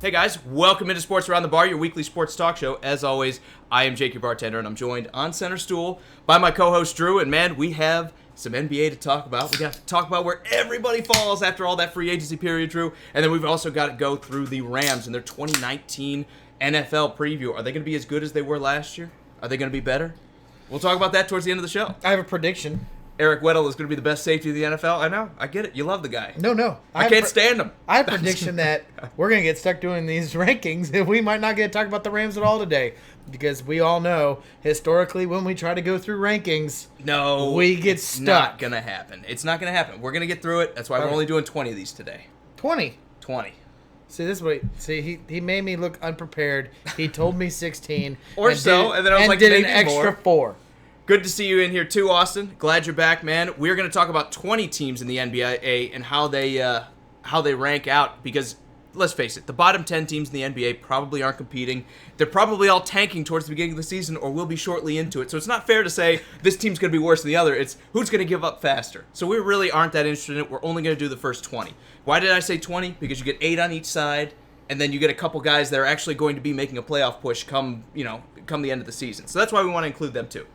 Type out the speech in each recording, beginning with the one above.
Hey guys, welcome into Sports Around the Bar, your weekly sports talk show. As always, I am Jake, your bartender, and I'm joined on center stool by my co-host Drew. And man, we have some NBA to talk about. We got to talk about where everybody falls after all that free agency period, Drew. And then we've also got to go through the Rams and their 2019 NFL preview. Are they going to be as good as they were last year? Are they going to be better? We'll talk about that towards the end of the show. I have a prediction. Eric Weddle is going to be the best safety of the NFL. I know. I get it. You love the guy. No. I can't stand him. I have a prediction that we're going to get stuck doing these rankings, and we might not get to talk about the Rams at all today, because we all know, historically, when we try to go through rankings, we get stuck. It's not going to happen. It's not going to happen. We're going to get through it. That's why we're only doing 20 of these today. 20? 20. See, this way. See, he made me look unprepared. He told me 16. Or so, and then I was like, did maybe an extra more. 4. Good to see you in here too, Austin. Glad you're back, man. We're going to talk about 20 teams in the NBA and how they rank out, because let's face it, the bottom 10 teams in the NBA probably aren't competing. They're probably all tanking towards the beginning of the season or will be shortly into it. So it's not fair to say this team's going to be worse than the other. It's who's going to give up faster. So we really aren't that interested in it. We're only going to do the first 20. Why did I say 20? Because you get 8 on each side, and then you get a couple guys that are actually going to be making a playoff push come the end of the season. So that's why we want to include them too.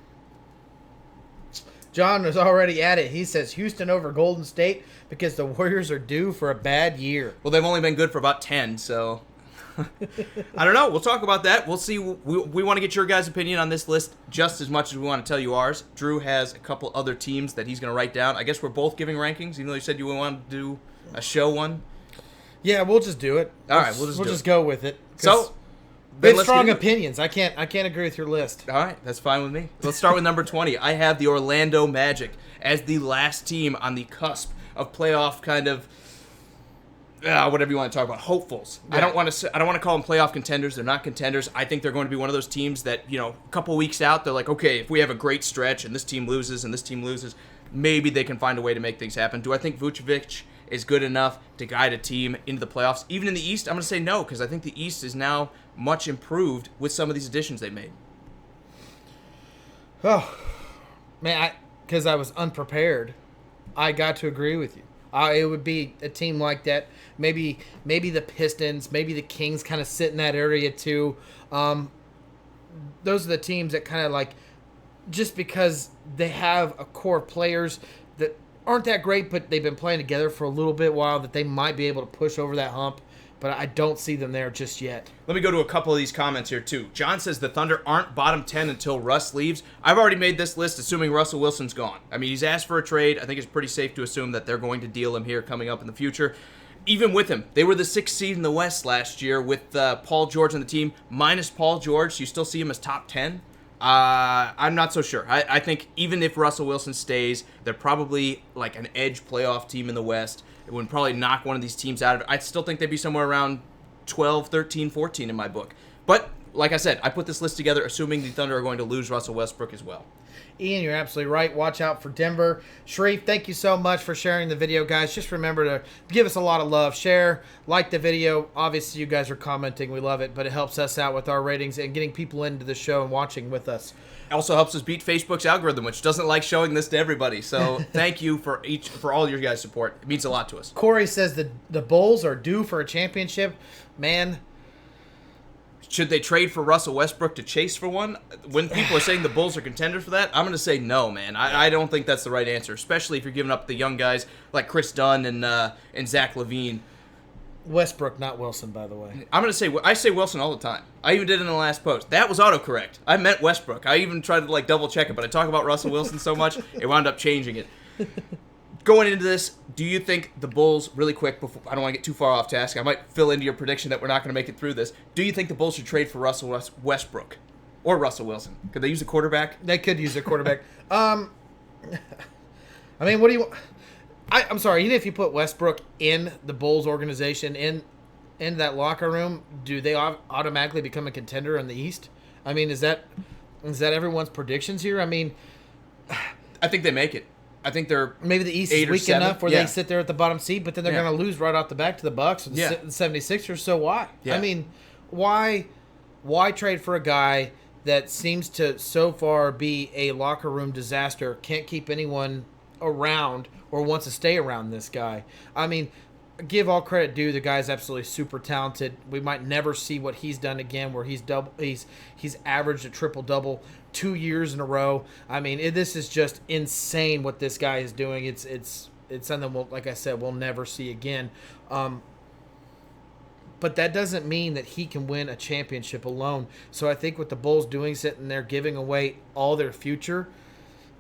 John is already at it. He says Houston over Golden State because the Warriors are due for a bad year. Well, they've only been good for about 10, so I don't know. We'll talk about that. We'll see. We want to get your guys' opinion on this list just as much as we want to tell you ours. Drew has a couple other teams that he's going to write down. I guess we're both giving rankings, even though you said you wanted to do a show one. Yeah, we'll just do it. All right, we'll just go with it. So, they have strong opinions. I can't agree with your list. All right, that's fine with me. Let's start with number 20. I have the Orlando Magic as the last team on the cusp of playoff kind of whatever you want to talk about, hopefuls. Yeah. I don't want to call them playoff contenders. They're not contenders. I think they're going to be one of those teams that, a couple weeks out, they're like, okay, if we have a great stretch and this team loses and this team loses, maybe they can find a way to make things happen. Do I think Vucevic is good enough to guide a team into the playoffs? Even in the East, I'm going to say no, because I think the East is now much improved with some of these additions they made. Oh, man, because I was unprepared, I got to agree with you. It would be a team like that. Maybe the Pistons, maybe the Kings kind of sit in that area too. Those are the teams that kind of like, just because they have a core of players that aren't that great, but they've been playing together for a little bit while, that they might be able to push over that hump. But I don't see them there just yet. Let me go to a couple of these comments here, too. John says the Thunder aren't bottom 10 until Russ leaves. I've already made this list assuming Russell Wilson's gone. I mean, he's asked for a trade. I think it's pretty safe to assume that they're going to deal him here coming up in the future. Even with him, they were the 6th seed in the West last year with Paul George on the team. Minus Paul George, so you still see him as top 10? I'm not so sure. I think even if Russell Wilson stays, they're probably like an edge playoff team in the West. It would probably knock one of these teams out of it. I still think they'd be somewhere around 12, 13, 14 in my book. But, like I said, I put this list together assuming the Thunder are going to lose Russell Westbrook as well. Ian, you're absolutely right. Watch out for Denver. Sharif, thank you so much for sharing the video, guys. Just remember to give us a lot of love. Share, like the video. Obviously, you guys are commenting. We love it, but it helps us out with our ratings and getting people into the show and watching with us. Also helps us beat Facebook's algorithm, which doesn't like showing this to everybody. So thank you for all your guys' support. It means a lot to us. Corey says the Bulls are due for a championship. Man, should they trade for Russell Westbrook to chase for one? When people are saying the Bulls are contenders for that, I'm going to say no, man. I don't think that's the right answer, especially if you're giving up the young guys like Chris Dunn and Zach LaVine. Westbrook, not Wilson, by the way. I'm going to say, I say Wilson all the time. I even did it in the last post. That was autocorrect. I meant Westbrook. I even tried to double check it, but I talk about Russell Wilson so much, it wound up changing it. Going into this, do you think the Bulls, really quick, before I don't want to get too far off task, I might fill into your prediction that we're not going to make it through this. Do you think the Bulls should trade for Russell Westbrook or Russell Wilson? Could they use a quarterback? They could use a quarterback. I mean, what do you... I'm sorry, even if you put Westbrook in the Bulls organization, in that locker room, do they automatically become a contender in the East? I mean, is that everyone's predictions here? I mean... I think they make it. I think they're maybe the East is weak enough where they sit there at the bottom seed, but then they're going to lose right off the back to the Bucks and the 76ers. So why? Yeah. I mean, why trade for a guy that seems to so far be a locker room disaster, can't keep anyone around or wants to stay around this guy? I mean, give all credit due. The guy's absolutely super talented. We might never see what he's done again, where he's averaged a triple double 2 years in a row. I mean, this is just insane what this guy is doing. It's something like I said, we'll never see again. But that doesn't mean that he can win a championship alone. So I think what the Bulls doing, sitting there giving away all their future,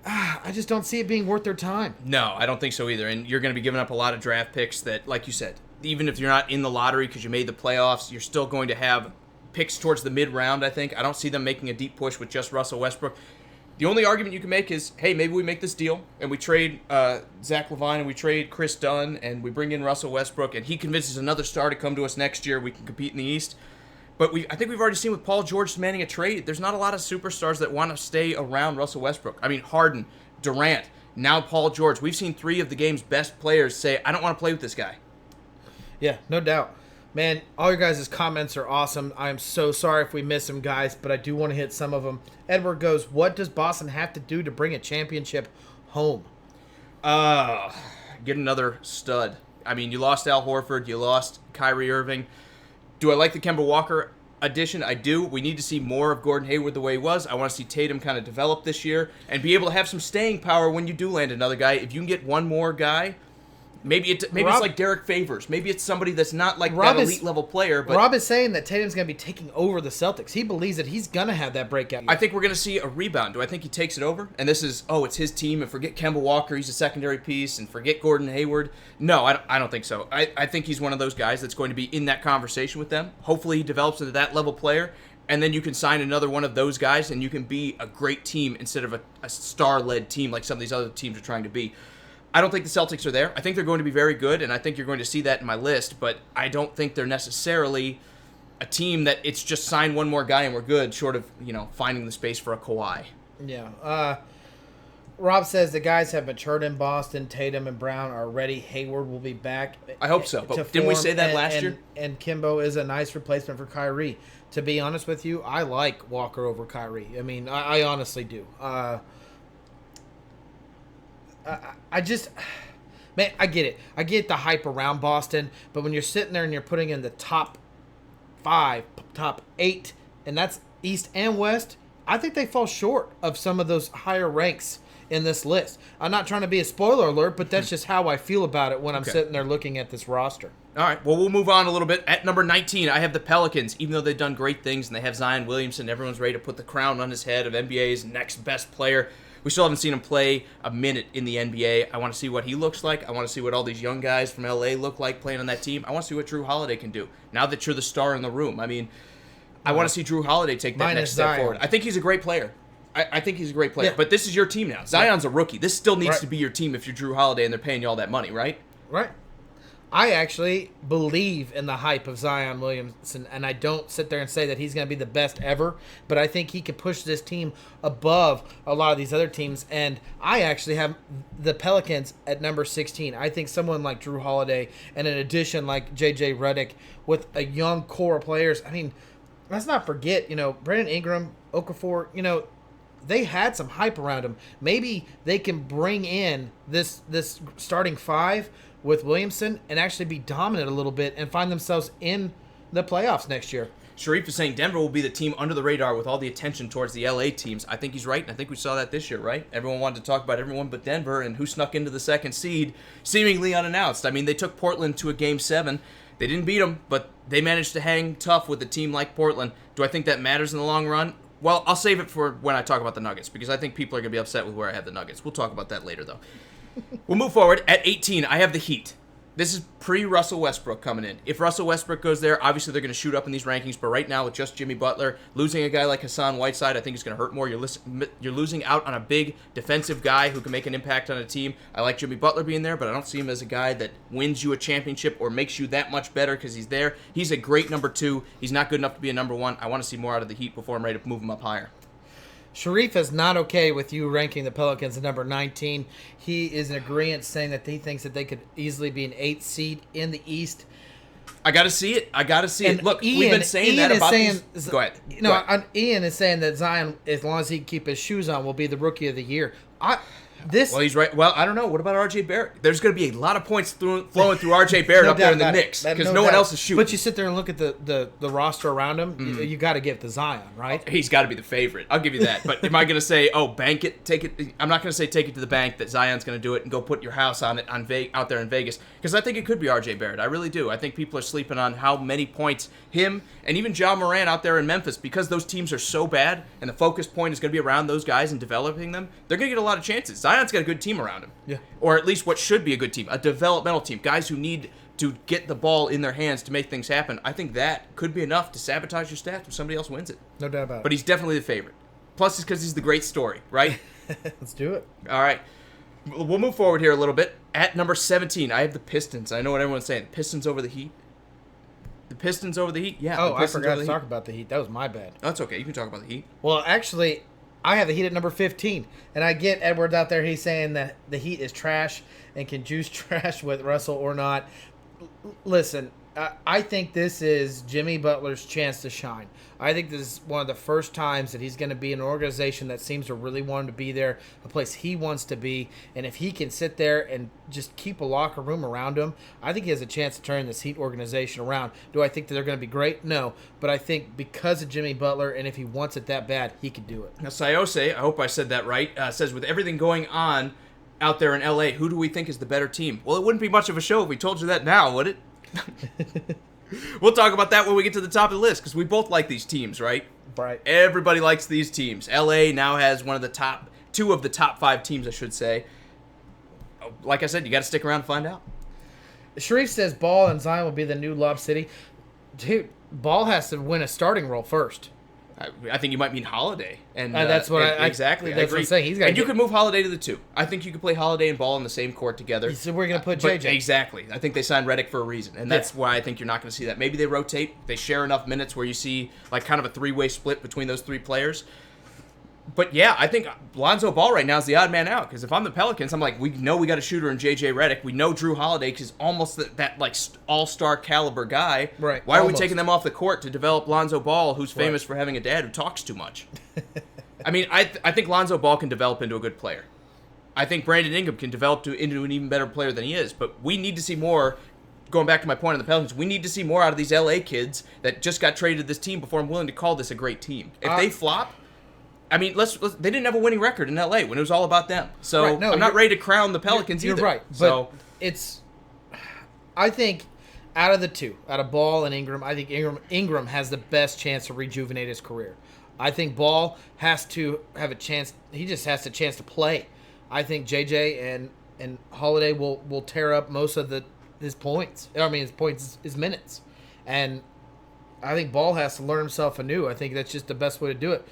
I just don't see it being worth their time. No, I don't think so either. And you're going to be giving up a lot of draft picks that, like you said, even if you're not in the lottery because you made the playoffs, you're still going to have picks towards the mid-round, I think. I don't see them making a deep push with just Russell Westbrook. The only argument you can make is, hey, maybe we make this deal and we trade Zach LaVine and we trade Chris Dunn and we bring in Russell Westbrook and he convinces another star to come to us next year. We can compete in the East. But I think we've already seen with Paul George demanding a trade, there's not a lot of superstars that want to stay around Russell Westbrook. I mean, Harden, Durant, now Paul George. We've seen 3 of the game's best players say, I don't want to play with this guy. Yeah, no doubt. Man, all your guys' comments are awesome. I am so sorry if we miss them, guys, but I do want to hit some of them. Edward goes, what does Boston have to do to bring a championship home? Get another stud. I mean, you lost Al Horford. You lost Kyrie Irving. Do I like the Kemba Walker addition? I do. We need to see more of Gordon Hayward the way he was. I want to see Tatum kind of develop this year and be able to have some staying power when you do land another guy. If you can get one more guy... Maybe it's like Derek Favors. Maybe it's somebody that's not like that elite level player. But Rob is saying that Tatum's going to be taking over the Celtics. He believes that he's going to have that breakout year. I think we're going to see a rebound. Do I think he takes it over? And this is, it's his team, and forget Kemba Walker, he's a secondary piece, and forget Gordon Hayward. No, I don't think so. I think he's one of those guys that's going to be in that conversation with them. Hopefully he develops into that level player, and then you can sign another one of those guys, and you can be a great team instead of a star-led team like some of these other teams are trying to be. I don't think the Celtics are there. I think they're going to be very good, and I think you're going to see that in my list, but I don't think they're necessarily a team that it's just sign one more guy and we're good, short of, finding the space for a Kawhi. Yeah. Rob says the guys have matured in Boston. Tatum and Brown are ready. Hayward will be back. I hope so, but didn't we say that last year? And Kimbo is a nice replacement for Kyrie. To be honest with you, I like Walker over Kyrie. I mean, I honestly do. I just, man, I get it. I get the hype around Boston, but when you're sitting there and you're putting in the top 5, top 8, and that's East and West, I think they fall short of some of those higher ranks in this list. I'm not trying to be a spoiler alert, but that's just how I feel about it when I'm sitting there looking at this roster. All right, well, we'll move on a little bit. At number 19, I have the Pelicans. Even though they've done great things and they have Zion Williamson, everyone's ready to put the crown on his head of NBA's next best player. We still haven't seen him play a minute in the NBA. I want to see what he looks like. I want to see what all these young guys from LA look like playing on that team. I want to see what Drew Holiday can do. Now that you're the star in the room, I mean, I want to see Drew Holiday take that next step forward. I think he's a great player. I think he's a great player. Yeah. But this is your team now. Zion's a rookie. This still needs to be your team if you're Drew Holiday and they're paying you all that money, right? Right. I actually believe in the hype of Zion Williamson, and I don't sit there and say that he's going to be the best ever, but I think he can push this team above a lot of these other teams, and I actually have the Pelicans at number 16. I think someone like Drew Holiday and an addition like J.J. Redick with a young core of players. I mean, let's not forget, Brandon Ingram, Okafor, they had some hype around them. Maybe they can bring in this starting 5 with Williamson and actually be dominant a little bit and find themselves in the playoffs next year. Sharif is saying Denver will be the team under the radar with all the attention towards the LA teams. I think he's right, and I think we saw that this year, right? Everyone wanted to talk about everyone but Denver and who snuck into the second seed seemingly unannounced. I mean, they took Portland to a Game 7. They didn't beat them, but they managed to hang tough with a team like Portland. Do I think that matters in the long run? Well, I'll save it for when I talk about the Nuggets because I think people are going to be upset with where I have the Nuggets. We'll talk about that later, though. We'll move forward. At 18, I have the Heat. This is pre-Russell Westbrook coming in. If Russell Westbrook goes there, obviously they're going to shoot up in these rankings. But right now, with just Jimmy Butler, losing a guy like Hassan Whiteside, I think is going to hurt more. You're losing out on a big defensive guy who can make an impact on a team. I like Jimmy Butler being there, but I don't see him as a guy that wins you a championship or makes you that much better because he's there. He's a great number 2. He's not good enough to be a number 1. I want to see more out of the Heat before I'm ready to move him up higher. Sharif is not okay with you ranking the Pelicans at number 19. He is in agreement saying that he thinks that they could easily be an 8th seed in the East. I got to see it. Look, we've been saying that about these. Go ahead. Ian is saying that Zion, as long as he can keep his shoes on, will be the rookie of the year. Well, he's right. Well, I don't know. What about R.J. Barrett? There's going to be a lot of points flowing through R.J. Barrett up there in the Knicks because no one else is shooting. But you sit there and look at the roster around him. You got to give it to Zion, right? He's got to be the favorite. I'll give you that. But am I going to say, bank it, take it? I'm not going to say take it to the bank that Zion's going to do it and go put your house on it out there in Vegas because I think it could be R.J. Barrett. I really do. I think people are sleeping on how many points him and even Ja Morant out there in Memphis, because those teams are so bad and the focus point is going to be around those guys and developing them, they're going to get a lot of chances. Zion's got a good team around him. Yeah. Or at least what should be a good team, a developmental team, guys who need to get the ball in their hands to make things happen. I think that could be enough to sabotage your stats if somebody else wins it. No doubt about it. But he's definitely the favorite. Plus, it's because he's the great story, right? Let's do it. All right. We'll move forward here a little bit. At number 17, I have the Pistons. I know what everyone's saying. Pistons over the Heat. The Pistons over the Heat? Yeah. Oh, I forgot to talk about the Heat. That was my bad. Oh, that's okay. You can talk about the Heat. Well, actually, I have the Heat at number 15. And I get Edwards out there. He's saying that the Heat is trash and can juice trash with Russell or not. Listen, I think this is Jimmy Butler's chance to shine. I think this is one of the first times that he's going to be in an organization that seems to really want him to be there, a place he wants to be. And if he can sit there and just keep a locker room around him, I think he has a chance to turn this Heat organization around. Do I think that they're going to be great? No. But I think because of Jimmy Butler, and if he wants it that bad, he can do it. Now, Sayose, I hope I said that right, says, with everything going on out there in L.A., who do we think is the better team? Well, it wouldn't be much of a show if we told you that now, would it? We'll talk about that when we get to the top of the list, because we both like these teams, right? Right. Everybody likes these teams. L.A. now has two of the top 5 teams, I should say. Like I said, you got to stick around and find out. Sharif says Ball and Zion will be the new Lob City. Dude, Ball has to win a starting role first. I think you might mean Holiday, and that's what exactly. That's what I'm saying. You could move Holiday to the 2. I think you could play Holiday and Ball on the same court together. So we're gonna put JJ. Exactly. I think they signed Redick for a reason, and that's why I think you're not going to see that. Maybe they rotate. They share enough minutes where you see like kind of a 3-way split between those 3 players. But yeah, I think Lonzo Ball right now is the odd man out, because if I'm the Pelicans, I'm like, we know we got a shooter in JJ Redick. We know Drew Holiday is almost that like all-star caliber guy. Right. Why are we taking them off the court to develop Lonzo Ball, who's famous for having a dad who talks too much? I mean, I think Lonzo Ball can develop into a good player. I think Brandon Ingram can develop into an even better player than he is. But we need to see more. Going back to my point on the Pelicans, we need to see more out of these LA kids that just got traded to this team before I'm willing to call this a great team. If they flop, I mean, they didn't have a winning record in LA when it was all about them. So I'm not ready to crown the Pelicans either. You're right. So I think out of the 2, out of Ball and Ingram, I think Ingram has the best chance to rejuvenate his career. I think Ball has to have a chance. He just has a chance to play. I think JJ and Holiday will tear up most of his points. I mean, his minutes. And I think Ball has to learn himself anew. I think that's just the best way to do it.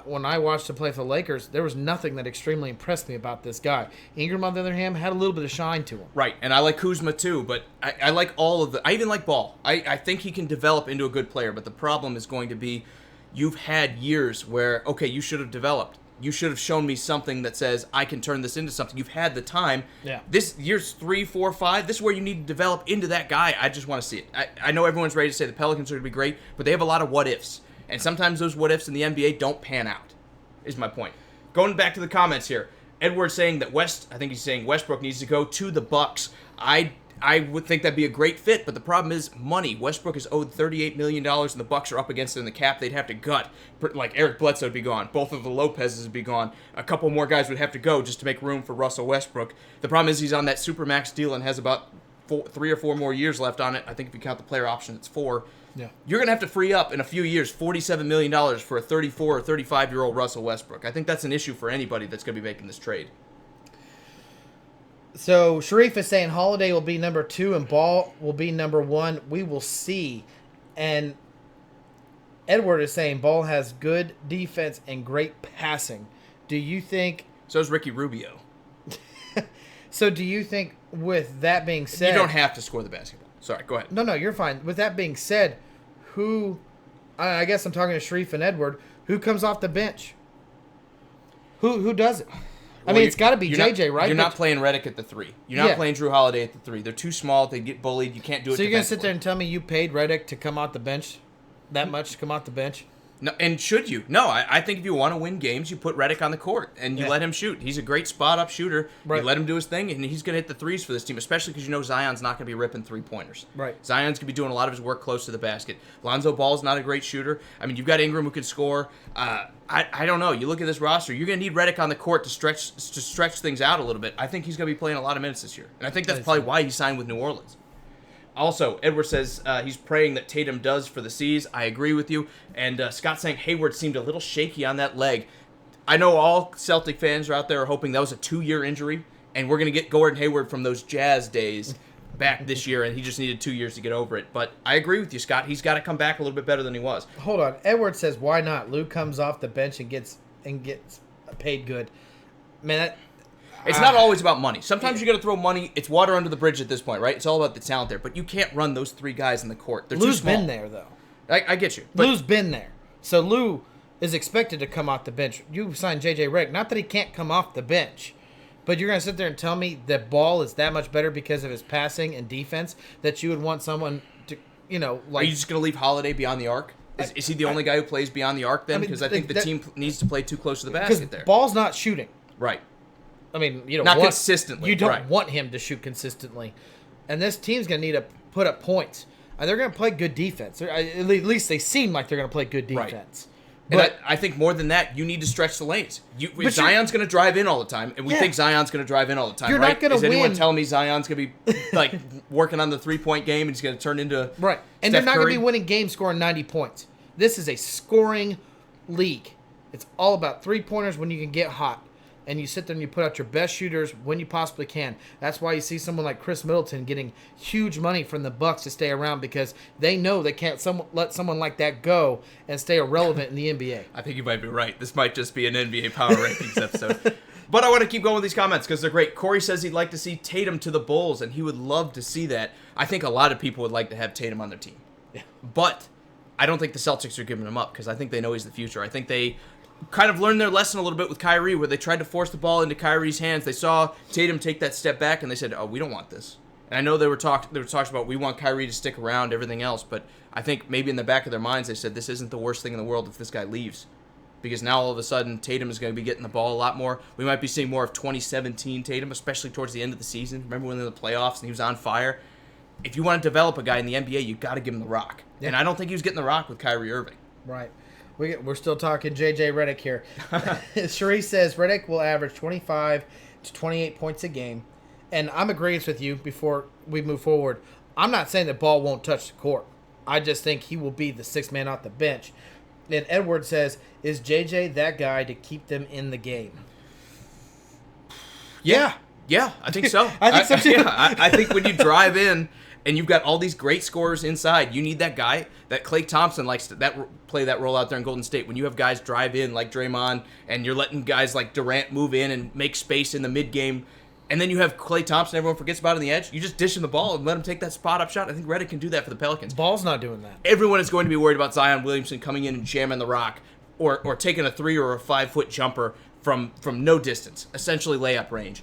When I watched him play for the Lakers, there was nothing that extremely impressed me about this guy. Ingram, on the other hand, had a little bit of shine to him. Right, and I like Kuzma too, but I like all of I even like Ball. I think he can develop into a good player, but the problem is going to be you've had years where, okay, you should have developed. You should have shown me something that says I can turn this into something. You've had the time. Yeah. This year's 3, 4, 5. This is where you need to develop into that guy. I just want to see it. I know everyone's ready to say the Pelicans are going to be great, but they have a lot of what ifs. And sometimes those what-ifs in the NBA don't pan out, is my point. Going back to the comments here, Edward's saying that I think he's saying Westbrook needs to go to the Bucks. I would think that'd be a great fit, but the problem is money. Westbrook is owed $38 million, and the Bucks are up against it in the cap. They'd have to gut. Like Eric Bledsoe would be gone. Both of the Lopez's would be gone. A couple more guys would have to go just to make room for Russell Westbrook. The problem is he's on that Supermax deal and has about 3 or 4 more years left on it. I think if you count the player option, it's 4. Yeah. You're going to have to free up in a few years $47 million for a 34 or 35-year-old Russell Westbrook. I think that's an issue for anybody that's going to be making this trade. So Sharif is saying Holiday will be number 2 and Ball will be number 1. We will see. And Edward is saying Ball has good defense and great passing. Do you think... So is Ricky Rubio. So do you think, with that being said... You don't have to score the basketball. Sorry, go ahead. No, you're fine. With that being said, I guess I'm talking to Sharif and Edward, who comes off the bench? Who does it? I mean, it's got to be JJ, right? You're not playing Redick at the 3. You're not playing Drew Holiday at the 3. They're too small. They get bullied. You can't do it. So you're going to sit there and tell me you paid Redick to come off the bench? That much to come off the bench? No, and should you? No, I think if you want to win games, you put Redick on the court and you let him shoot. He's a great spot-up shooter. Right. You let him do his thing, and he's going to hit the threes for this team, especially because you know Zion's not going to be ripping three-pointers. Right. Zion's going to be doing a lot of his work close to the basket. Lonzo Ball's not a great shooter. I mean, you've got Ingram who can score. I don't know. You look at this roster, you're going to need Redick on the court to stretch things out a little bit. I think he's going to be playing a lot of minutes this year, and I think that's probably why he signed with New Orleans. Also, Edward says he's praying that Tatum does for the C's. I agree with you. And Scott saying Hayward seemed a little shaky on that leg. I know all Celtic fans are out there are hoping that was a 2-year injury, and we're going to get Gordon Hayward from those Jazz days back this year, and he just needed 2 years to get over it. But I agree with you, Scott. He's got to come back a little bit better than he was. Hold on. Edward says, why not? Lou comes off the bench and gets paid good. Man, it's not always about money. Sometimes you got to throw money. It's water under the bridge at this point, right? It's all about the talent there. But you can't run those 3 guys in the court. They're too small. Lou's been there, though. I get you. But Lou's been there. So Lou is expected to come off the bench. You signed J.J. Redick. Not that he can't come off the bench. But you're going to sit there and tell me that Ball is that much better because of his passing and defense that you would want someone to, like... Are you just going to leave Holiday beyond the arc? Is he the only guy who plays beyond the arc then? Because I think the team needs to play too close to the basket there. Ball's not shooting. Right. I mean, you don't not want, consistently. You don't want him to shoot consistently, and this team's going to need to put up points. And they're going to play good defense. At least they seem like they're going to play good defense. Right. But I think more than that, you need to stretch the lanes. If Zion's going to drive in all the time, and we think Zion's going to drive in all the time, you're right? Not gonna Is anyone win. telling me Zion's going to be working on the 3-point game and he's going to turn into right? And Steph they're not going Curry? to be winning games scoring 90 points. This is a scoring league. It's all about 3-pointers when you can get hot. And you sit there and you put out your best shooters when you possibly can. That's why you see someone like Chris Middleton getting huge money from the Bucks to stay around because they know they can't let someone like that go and stay irrelevant in the NBA. I think you might be right. This might just be an NBA Power Rankings episode. But I want to keep going with these comments because they're great. Corey says he'd like to see Tatum to the Bulls, and he would love to see that. I think a lot of people would like to have Tatum on their team. Yeah. But I don't think the Celtics are giving him up because I think they know he's the future. I think they kind of learned their lesson a little bit with Kyrie where they tried to force the ball into Kyrie's hands. They saw Tatum take that step back and they said, oh, we don't want this. And I know there were talks about we want Kyrie to stick around, everything else, but I think maybe in the back of their minds they said this isn't the worst thing in the world if this guy leaves. Because now all of a sudden Tatum is going to be getting the ball a lot more. We might be seeing more of 2017 Tatum, especially towards the end of the season. Remember when they were in the playoffs and he was on fire? If you want to develop a guy in the NBA, you got to give him the rock. Yeah. And I don't think he was getting the rock with Kyrie Irving. Right. We're still talking J.J. Redick here. Cherie says Redick will average 25 to 28 points a game. And I'm agreeing with you before we move forward. I'm not saying that Ball won't touch the court. I just think he will be the 6th man off the bench. And Edward says, is J.J. that guy to keep them in the game? Yeah, I think so. I think so too. I think when you drive in and you've got all these great scorers inside, you need that guy. That Klay Thompson likes to play that role out there in Golden State. When you have guys drive in like Draymond and you're letting guys like Durant move in and make space in the mid-game, and then you have Klay Thompson everyone forgets about on the edge, you just dish him the ball and let him take that spot-up shot. I think Redick can do that for the Pelicans. Ball's not doing that. Everyone is going to be worried about Zion Williamson coming in and jamming the rock or taking a 3 or a 5-foot jumper from no distance, essentially layup range.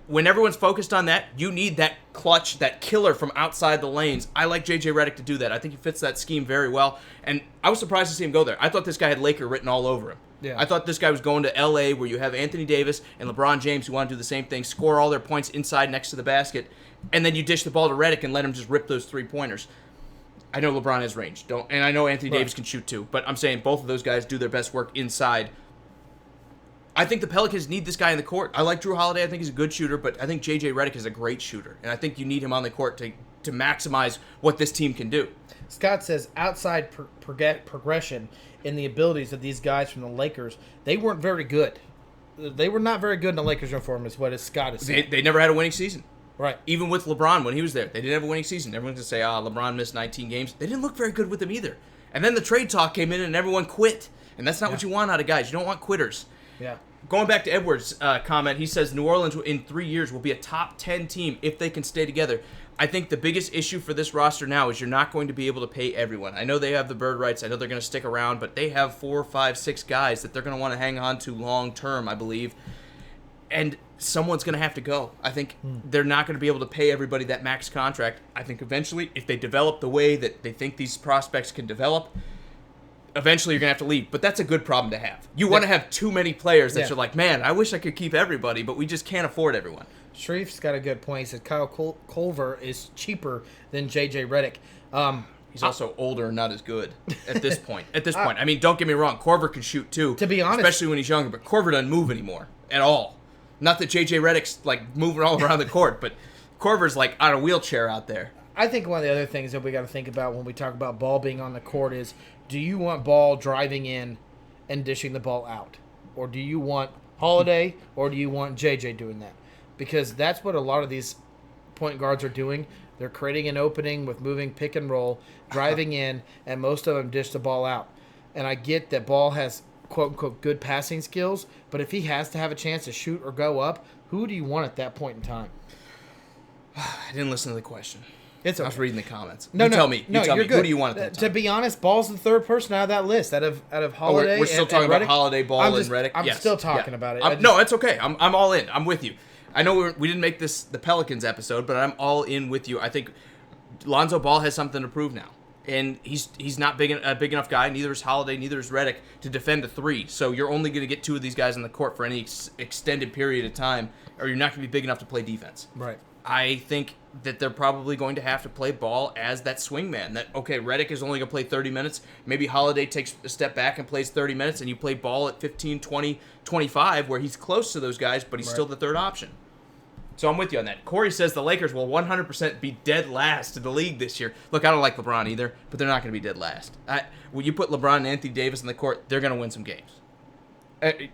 When everyone's focused on that, you need that clutch, that killer from outside the lanes. I like J.J. Redick to do that. I think he fits that scheme very well. And I was surprised to see him go there. I thought this guy had Laker written all over him. Yeah. I thought this guy was going to L.A. where you have Anthony Davis and LeBron James who want to do the same thing, score all their points inside next to the basket, and then you dish the ball to Redick and let him just rip those 3-pointers. I know LeBron has range, and I know Anthony Davis can shoot too, but I'm saying both of those guys do their best work inside. I think the Pelicans need this guy in the court. I like Drew Holiday. I think he's a good shooter, but I think J.J. Redick is a great shooter, and I think you need him on the court to maximize what this team can do. Scott says outside progression in the abilities of these guys from the Lakers, they weren't very good. They were not very good in the Lakers uniform is what Scott is saying. They never had a winning season. Right. Even with LeBron when he was there, they didn't have a winning season. Everyone's going to say, LeBron missed 19 games. They didn't look very good with him either. And then the trade talk came in and everyone quit. And that's not what you want out of guys. You don't want quitters. Yeah. Going back to Edwards' comment, he says New Orleans in 3 years will be a top 10 team if they can stay together. I think the biggest issue for this roster now is you're not going to be able to pay everyone. I know they have the bird rights. I know they're going to stick around, but they have 4, 5, 6 guys that they're going to want to hang on to long term, I believe. And someone's going to have to go. I think they're not going to be able to pay everybody that max contract. I think eventually, if they develop the way that they think these prospects can develop, eventually you're going to have to leave. But that's a good problem to have. You want to have too many players that you're like, man, I wish I could keep everybody, but we just can't afford everyone. Shreef's got a good point. He said Kyle Culver is cheaper than J.J. Redick. He's also older and not as good at this point. I mean, don't get me wrong. Corver can shoot too. To be honest. Especially when he's younger. But Corver doesn't move anymore at all. Not that J.J. Redick's like moving all around the court, but Corver's like on a wheelchair out there. I think one of the other things that we got to think about when we talk about Ball being on the court is, do you want Ball driving in and dishing the ball out? Or do you want Holiday or do you want J.J. doing that? Because that's what a lot of these point guards are doing. They're creating an opening with moving pick and roll, driving in, and most of them dish the ball out. And I get that Ball has, quote-unquote, good passing skills, but if he has to have a chance to shoot or go up, who do you want at that point in time? I didn't listen to the question. I was reading the comments. No, tell me. you're Who good. do you want at that time? To be honest, Ball's the third person out of that list, out of Holiday. We're still talking about Holiday, Ball, and Redick? I'm Yes. still talking about it. No, it's okay. I'm all in. I'm with you. I know we didn't make this the Pelicans episode, but I'm all in with you. I think Lonzo Ball has something to prove now. And he's not a big enough guy, neither is Holiday, neither is Redick, to defend a three. So you're only going to get two of these guys on the court for any extended period of time, or you're not going to be big enough to play defense. Right. I think that they're probably going to have to play Ball as that swing man. That, okay, Redick is only going to play 30 minutes. Maybe Holiday takes a step back and plays 30 minutes, and you play Ball at 15, 20, 25, where he's close to those guys, but he's still the third option. So I'm with you on that. Corey says the Lakers will 100% be dead last in the league this year. Look, I don't like LeBron either, but they're not going to be dead last. When you put LeBron and Anthony Davis in the court, they're going to win some games.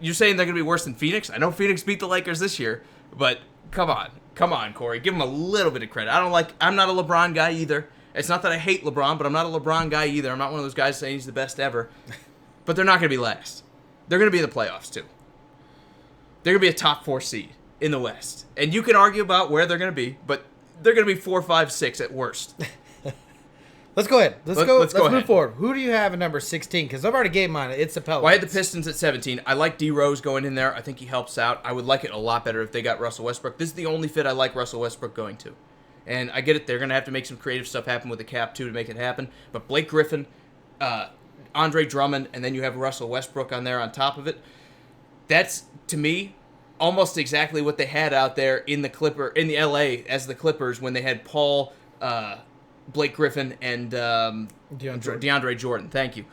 You're saying they're going to be worse than Phoenix? I know Phoenix beat the Lakers this year, but come on, Corey. Give them a little bit of credit. I'm not a LeBron guy either. It's not that I hate LeBron, but I'm not a LeBron guy either. I'm not one of those guys saying he's the best ever. But they're not going to be last. They're going to be in the playoffs, too. They're going to be a top 4 seed in the West. And you can argue about where they're going to be, but they're going to be 4, 5, 6 at worst. Let's go ahead. Let's go move ahead. forward. Who do you have at number 16? Because I've already gave mine. It's the Pelicans. Well, I had the Pistons at 17. I like D. Rose going in there. I think he helps out. I would like it a lot better if they got Russell Westbrook. This is the only fit I like Russell Westbrook going to. And I get it. They're going to have to make some creative stuff happen with the cap, too, to make it happen. But Blake Griffin, Andre Drummond, and then you have Russell Westbrook on there on top of it. That's, to me, almost exactly what they had out there in the LA as the Clippers when they had Paul, Blake Griffin, and DeAndre Jordan. Thank you.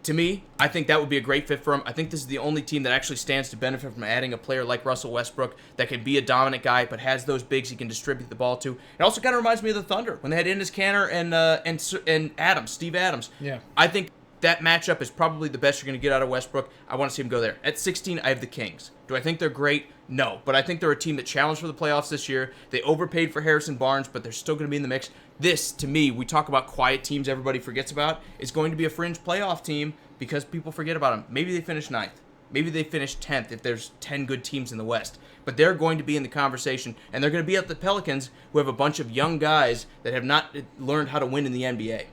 To me, I think that would be a great fit for him. I think this is the only team that actually stands to benefit from adding a player like Russell Westbrook that can be a dominant guy but has those bigs he can distribute the ball to. It also kind of reminds me of the Thunder when they had Enes Kanter and Adams, Steve Adams. Yeah. I think that matchup is probably the best you're going to get out of Westbrook. I want to see him go there. At 16, I have the Kings. Do I think they're great? No. But I think they're a team that challenged for the playoffs this year. They overpaid for Harrison Barnes, but they're still going to be in the mix. This, to me, we talk about quiet teams everybody forgets about, is going to be a fringe playoff team because people forget about them. Maybe they finish 9th. Maybe they finish 10th if there's 10 good teams in the West. But they're going to be in the conversation, and they're going to be at the Pelicans, who have a bunch of young guys that have not learned how to win in the NBA.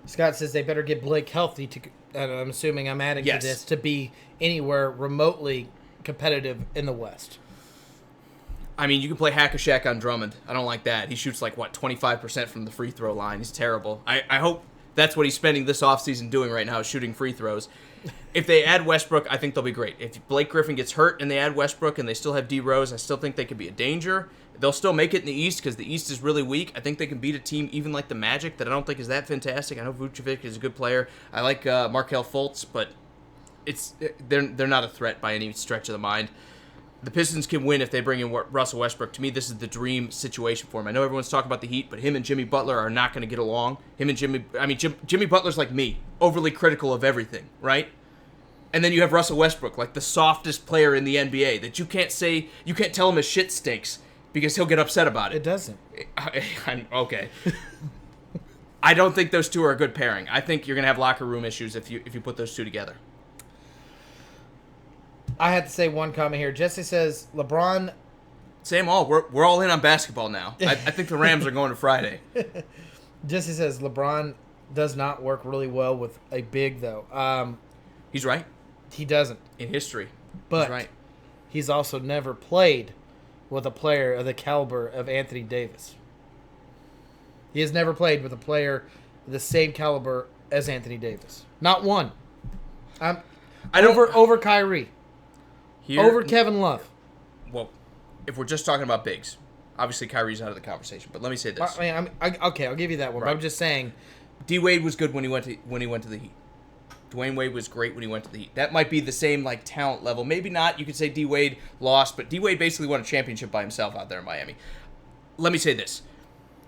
Scott says they better get Blake healthy and I'm assuming I'm adding Yes. to this, to be anywhere remotely competitive in the West. I mean, you can play hack-a-shack on Drummond. I don't like that. He shoots 25% from the free throw line. He's terrible. I hope that's what he's spending this offseason doing right now, is shooting free throws. If they add Westbrook, I think they'll be great. If Blake Griffin gets hurt and they add Westbrook and they still have D. Rose, I still think they could be a danger. They'll still make it in the East because the East is really weak. I think they can beat a team even like the Magic that I don't think is that fantastic. I know Vucevic is a good player. I like Markelle Fultz, but they're not a threat by any stretch of the mind. The Pistons can win if they bring in Russell Westbrook. To me, this is the dream situation for him. I know everyone's talking about the Heat, but him and Jimmy Butler are not going to get along. Jimmy Butler's like me, overly critical of everything, right? And then you have Russell Westbrook, like the softest player in the NBA, that you can't tell him his shit stinks because he'll get upset about it. It doesn't. Okay. I don't think those two are a good pairing. I think you're going to have locker room issues if you put those two together. I had to say one comment here. Jesse says LeBron. Say them all. We're all in on basketball now. I think the Rams are going to Friday. Jesse says LeBron does not work really well with a big, though. He's right. He doesn't. In history. But he's right. He's also never played with a player of the caliber of Anthony Davis. He has never played with a player the same caliber as Anthony Davis. Not one. Over Kyrie. Over Kevin Love. Well, if we're just talking about bigs, obviously Kyrie's out of the conversation. But let me say this. Okay, I'll give you that one. Right. But I'm just saying, D Wade was good when he went to the Heat. Dwayne Wade was great when he went to the Heat. That might be the same like talent level. Maybe not. You could say D Wade lost, but D Wade basically won a championship by himself out there in Miami. Let me say this.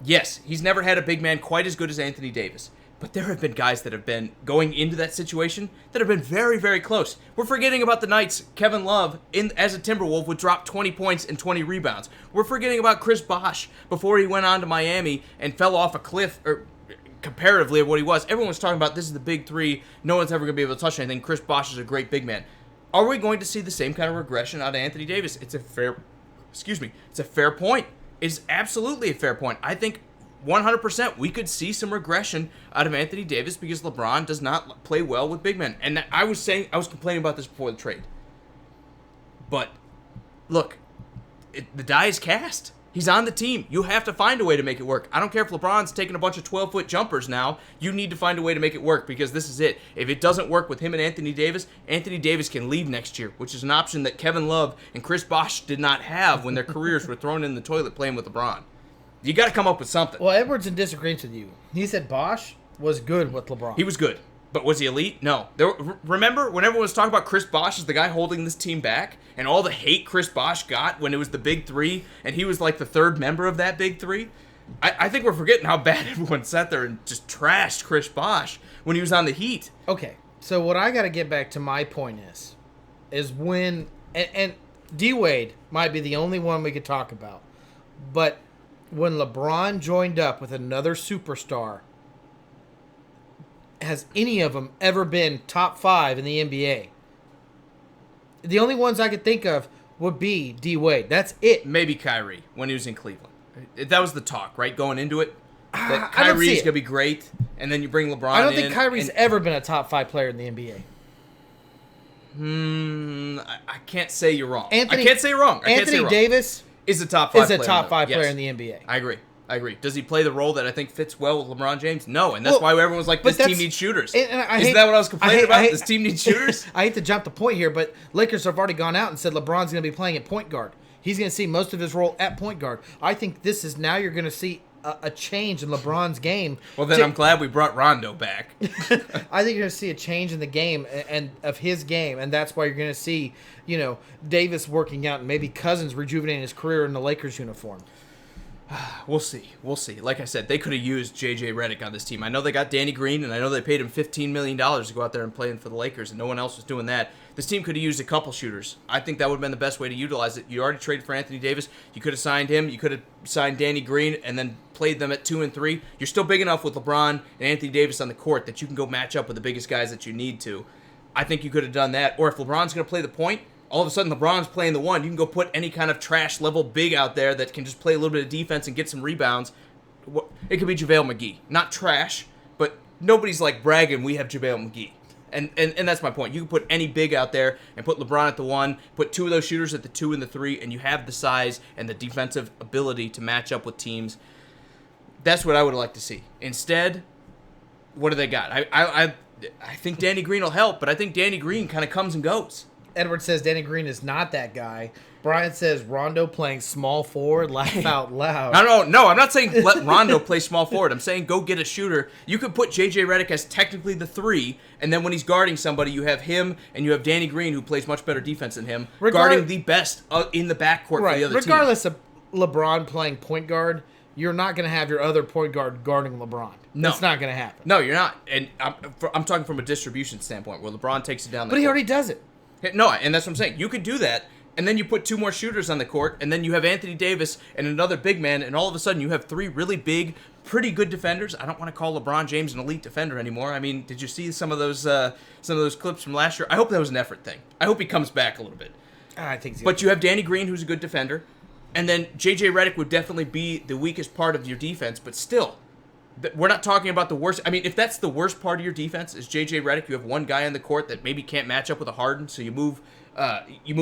Yes, he's never had a big man quite as good as Anthony Davis. But there have been guys that have been going into that situation that have been very, very close. We're forgetting about the nights Kevin Love, as a Timberwolf, would drop 20 points and 20 rebounds. We're forgetting about Chris Bosh before he went on to Miami and fell off a cliff, or comparatively of what he was. Everyone was talking about this is the big three. No one's ever going to be able to touch anything. Chris Bosh is a great big man. Are we going to see the same kind of regression out of Anthony Davis? It's a fair point. It's absolutely a fair point. I think 100% we could see some regression out of Anthony Davis because LeBron does not play well with big men. And I was complaining about this before the trade. But look, the die is cast. He's on the team. You have to find a way to make it work. I don't care if LeBron's taking a bunch of 12-foot jumpers now. You need to find a way to make it work because this is it. If it doesn't work with him and Anthony Davis can leave next year, which is an option that Kevin Love and Chris Bosh did not have when their careers were thrown in the toilet playing with LeBron. You got to come up with something. Well, Edwards in disagreement with you. He said Bosh was good with LeBron. He was good. But was he elite? No. Remember when everyone was talking about Chris Bosh as the guy holding this team back? And all the hate Chris Bosh got when it was the big three, and he was like the third member of that big three? I think we're forgetting how bad everyone sat there and just trashed Chris Bosh when he was on the Heat. Okay, so what I got to get back to my point is when... And D-Wade might be the only one we could talk about. But when LeBron joined up with another superstar... has any of them ever been top 5 in the NBA? The only ones I could think of would be D-Wade. That's it. Maybe Kyrie when he was in Cleveland. That was the talk, right? Going into it. That Kyrie's going to be great, and then you bring LeBron in. I don't think Kyrie's ever been a top 5 player in the NBA. I can't say you're wrong. I can't say you're wrong. Anthony Davis is a top 5 player in the NBA. I agree. Does he play the role that I think fits well with LeBron James? No, and that's why everyone was like, this team needs shooters. Isn't that what I was complaining about? This team needs shooters? I hate to jump the point here, but Lakers have already gone out and said LeBron's going to be playing at point guard. He's going to see most of his role at point guard. I think this is now you're going to see a change in LeBron's game. Well, then I'm glad we brought Rondo back. I think you're going to see a change in the game and of his game, and that's why you're going to see, Davis working out and maybe Cousins rejuvenating his career in the Lakers uniform. We'll see. Like I said, they could have used J.J. Redick on this team. I know they got Danny Green, and I know they paid him $15 million to go out there and play for the Lakers, and no one else was doing that. This team could have used a couple shooters. I think that would have been the best way to utilize it. You already traded for Anthony Davis. You could have signed him. You could have signed Danny Green and then played them at 2 and 3. You're still big enough with LeBron and Anthony Davis on the court that you can go match up with the biggest guys that you need to. I think you could have done that. Or if LeBron's going to play the point, all of a sudden LeBron's playing the one. You can go put any kind of trash level big out there that can just play a little bit of defense and get some rebounds. It could be JaVale McGee. Not trash, but nobody's like bragging we have JaVale McGee. And that's my point. You can put any big out there and put LeBron at the 1, put 2 of those shooters at the 2 and the 3, and you have the size and the defensive ability to match up with teams. That's what I would like to see. Instead, what do they got? I think Danny Green will help, but I think Danny Green kind of comes and goes. Edward says Danny Green is not that guy. Brian says Rondo playing small forward, laugh out loud. No, I'm not saying let Rondo play small forward. I'm saying go get a shooter. You could put J.J. Redick as technically the 3, and then when he's guarding somebody, you have him and you have Danny Green, who plays much better defense than him, guarding the best in the backcourt for the other team. Regardless of LeBron playing point guard, you're not going to have your other point guard guarding LeBron. No. That's not going to happen. No, you're not. And I'm talking from a distribution standpoint, where LeBron takes it down the court. But he already does it. No, and that's what I'm saying. You could do that, and then you put 2 more shooters on the court, and then you have Anthony Davis and another big man, and all of a sudden you have 3 really big, pretty good defenders. I don't want to call LeBron James an elite defender anymore. I mean, did you see some of those clips from last year? I hope that was an effort thing. I hope he comes back a little bit. I think so. But you have Danny Green, who's a good defender, and then J.J. Redick would definitely be the weakest part of your defense, but still, we're not talking about the worst. I mean, if that's the worst part of your defense is J.J. Redick, you have one guy on the court that maybe can't match up with a Harden, so you move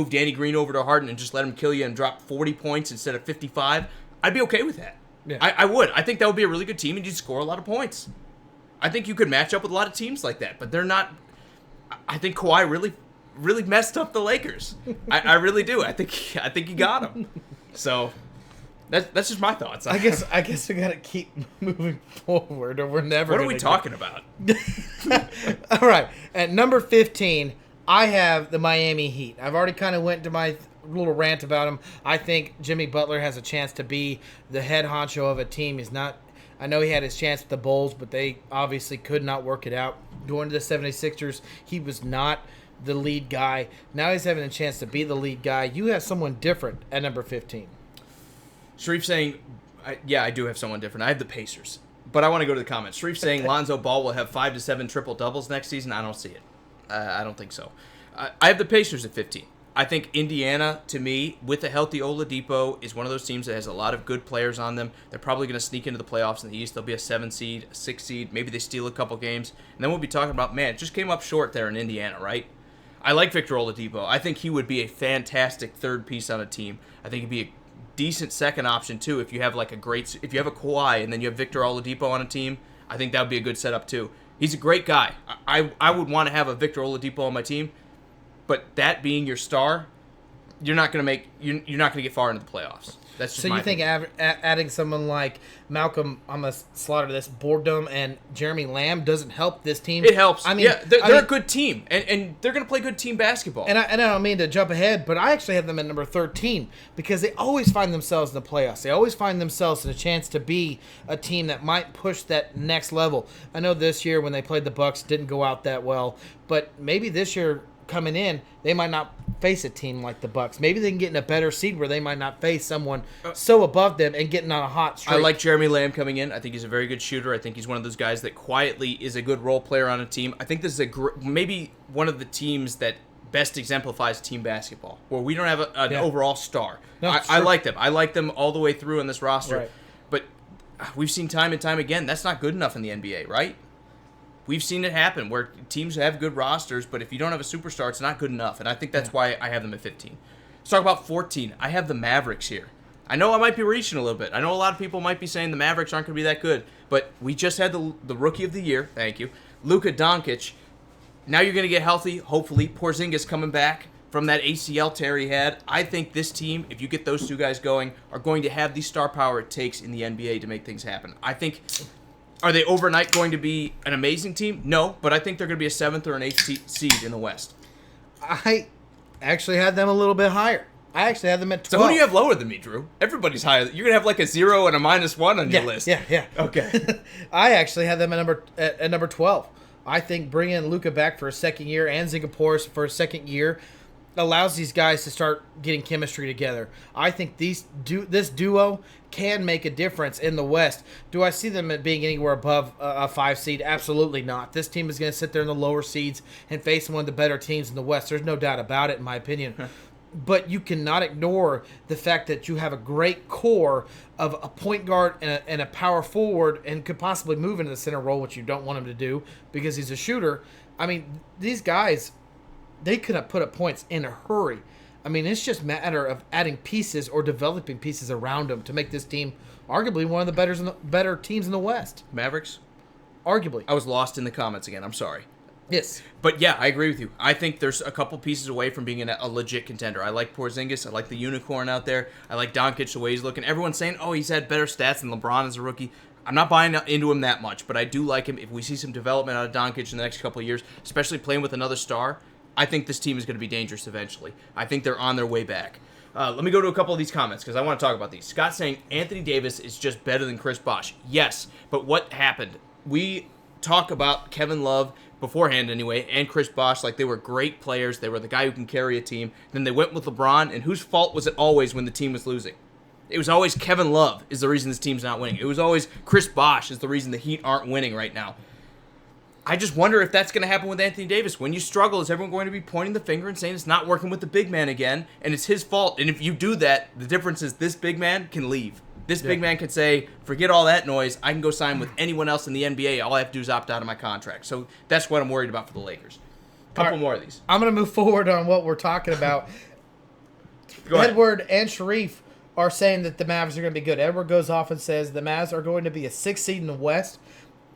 Danny Green over to Harden and just let him kill you and drop 40 points instead of 55, I'd be okay with that. Yeah. I would. I think that would be a really good team, and you'd score a lot of points. I think you could match up with a lot of teams like that, but they're not. I think Kawhi really messed up the Lakers. I really do. I think he got him. So that's just my thoughts. I guess we gotta keep moving forward, or we're never. What are we talking about? All right, at number 15, I have the Miami Heat. I've already kind of went to my little rant about them. I think Jimmy Butler has a chance to be the head honcho of a team. He's not. I know he had his chance with the Bulls, but they obviously could not work it out. Going to the 76ers, he was not the lead guy. Now he's having a chance to be the lead guy. You have someone different at number 15. Sharif saying, yeah, I do have someone different. I have the Pacers. But I want to go to the comments. Sharif saying Lonzo Ball will have 5 to 7 triple-doubles next season. I don't see it. I don't think so. I have the Pacers at 15. I think Indiana, to me, with a healthy Oladipo, is one of those teams that has a lot of good players on them. They're probably going to sneak into the playoffs in the East. They'll be a 7 seed, a 6 seed. Maybe they steal a couple games. And then we'll be talking about, man, it just came up short there in Indiana, right? I like Victor Oladipo. I think he would be a fantastic third piece on a team. I think he'd be a decent second option, too, if you have if you have a Kawhi and then you have Victor Oladipo on a team. I think that would be a good setup, too. He's a great guy. I would want to have a Victor Oladipo on my team. But that being your star, you're not going to get far into the playoffs. That's just so you think adding someone like Malcolm, I'm going to slaughter this, Bourdon and Jeremy Lamb doesn't help this team? It helps. I mean, yeah, they're a good team, and they're going to play good team basketball. And I don't mean to jump ahead, but I actually have them at number 13 because they always find themselves in the playoffs. They always find themselves in a chance to be a team that might push that next level. I know this year when they played the Bucks didn't go out that well, but maybe this year coming in, they might not face a team like the Bucks. Maybe they can get in a better seed where they might not face someone so above them and getting on a hot streak. I like Jeremy Lamb coming in. I think he's a very good shooter. I think he's one of those guys that quietly is a good role player on a team. I think this is maybe one of the teams that best exemplifies team basketball, where we don't have an overall star. No, I like them. I like them all the way through on this roster. Right. But we've seen time and time again, that's not good enough in the NBA, right? We've seen it happen where teams have good rosters, but if you don't have a superstar, it's not good enough. And I think that's why I have them at 15. Let's talk about 14. I have the Mavericks here. I know I might be reaching a little bit. I know a lot of people might be saying the Mavericks aren't going to be that good, but we just had the Rookie of the Year, thank you, Luka Doncic. Now you're going to get healthy, hopefully. Porzingis coming back from that ACL tear he had. I think this team, if you get those two guys going, are going to have the star power it takes in the NBA to make things happen. I think... Are they overnight going to be an amazing team? No, but I think they're going to be a 7th or an 8th seed in the West. I actually had them a little bit higher. I actually had them at 12. So who do you have lower than me, Drew? Everybody's higher. You're going to have like a 0 and a -1 on your list. Yeah. Okay. I actually had them at number 12. I think bringing Luka back for a second year and Zingapourus for a second year allows these guys to start getting chemistry together. I think this duo can make a difference in the West. Do I see them being anywhere above a 5 seed? Absolutely not. This team is going to sit there in the lower seeds and face one of the better teams in the West. There's no doubt about it, in my opinion. But you cannot ignore the fact that you have a great core of a point guard and a power forward and could possibly move into the center role, which you don't want him to do because he's a shooter. I mean, these guys, they could have put up points in a hurry. I mean, it's just a matter of adding pieces or developing pieces around them to make this team arguably one of the better teams in the West. Mavericks? Arguably. I was lost in the comments again. I'm sorry. Yes. But yeah, I agree with you. I think there's a couple pieces away from being a legit contender. I like Porzingis. I like the unicorn out there. I like Doncic, the way he's looking. Everyone's saying, oh, he's had better stats than LeBron as a rookie. I'm not buying into him that much, but I do like him. If we see some development out of Doncic in the next couple of years, especially playing with another star, I think this team is going to be dangerous eventually. I think they're on their way back. Let me go to a couple of these comments because I want to talk about these. Scott saying Anthony Davis is just better than Chris Bosh. Yes, but what happened? We talk about Kevin Love beforehand anyway, and Chris Bosh like they were great players. They were the guy who can carry a team. Then they went with LeBron, and whose fault was it always when the team was losing? It was always Kevin Love is the reason this team's not winning. It was always Chris Bosh is the reason the Heat aren't winning right now. I just wonder if that's going to happen with Anthony Davis. When you struggle, is everyone going to be pointing the finger and saying it's not working with the big man again, and it's his fault? And if you do that, the difference is this big man can leave. This big man can say, forget all that noise. I can go sign with anyone else in the NBA. All I have to do is opt out of my contract. So that's what I'm worried about for the Lakers. Couple more of these. I'm going to move forward on what we're talking about. Edward and Sharif are saying that the Mavs are going to be good. Edward goes off and says the Mavs are going to be a 6th seed in the West.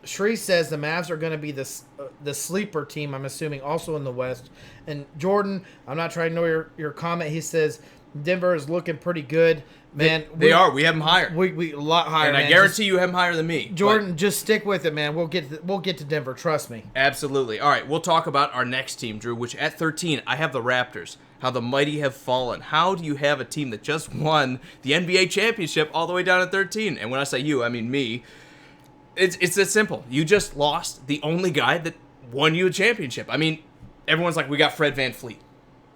Shree says the Mavs are going to be the sleeper team, I'm assuming, also in the West. And Jordan, I'm not trying to know your comment. He says Denver is looking pretty good. Man, they are. We have them higher. We a lot higher, and man. I guarantee you have them higher than me. Jordan, just stick with it, man. We'll get to Denver. Trust me. Absolutely. All right, we'll talk about our next team, Drew, which at 13, I have the Raptors. How the mighty have fallen. How do you have a team that just won the NBA championship all the way down at 13? And when I say you, I mean me. It's that simple. You just lost the only guy that won you a championship. I mean, everyone's like, we got Fred VanVleet.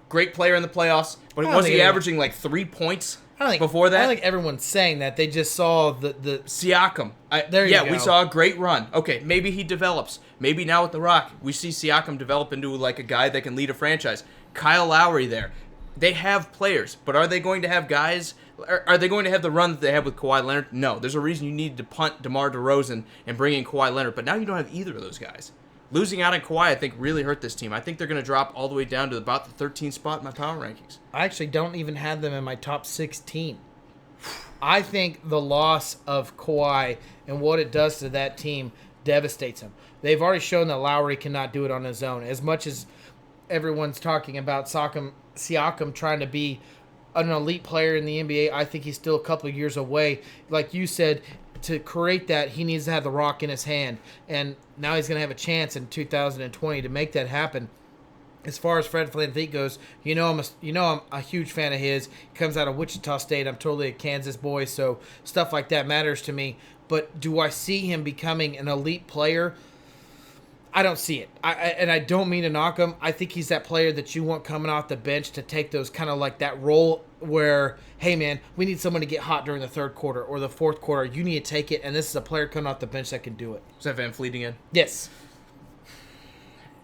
Great player in the playoffs, but was he averaging like 3 points before that? I don't think everyone's saying that. They just saw the Siakam. There you go. We saw a great run. Okay, maybe he develops. Maybe now with the Rock, we see Siakam develop into like a guy that can lead a franchise. Kyle Lowry there. They have players, but are they going to have guys? Are they going to have the run that they had with Kawhi Leonard? No. There's a reason you needed to punt DeMar DeRozan and bring in Kawhi Leonard, but now you don't have either of those guys. Losing out on Kawhi, I think, really hurt this team. I think they're going to drop all the way down to about the 13th spot in my power rankings. I actually don't even have them in my top 16. I think the loss of Kawhi and what it does to that team devastates them. They've already shown that Lowry cannot do it on his own. As much as everyone's talking about Siakam trying to be an elite player in the NBA, I think he's still a couple of years away. Like you said, to create that, he needs to have the rock in his hand. And now he's going to have a chance in 2020 to make that happen. As far as Fred VanVleet goes, I'm a huge fan of his. He comes out of Wichita State. I'm totally a Kansas boy, so stuff like that matters to me. But do I see him becoming an elite player? I don't see it. And I don't mean to knock him. I think he's that player that you want coming off the bench to take those kind of like that role where, hey, man, we need someone to get hot during the third quarter or the fourth quarter. You need to take it, and this is a player coming off the bench that can do it. Is that VanVleet again? Yes.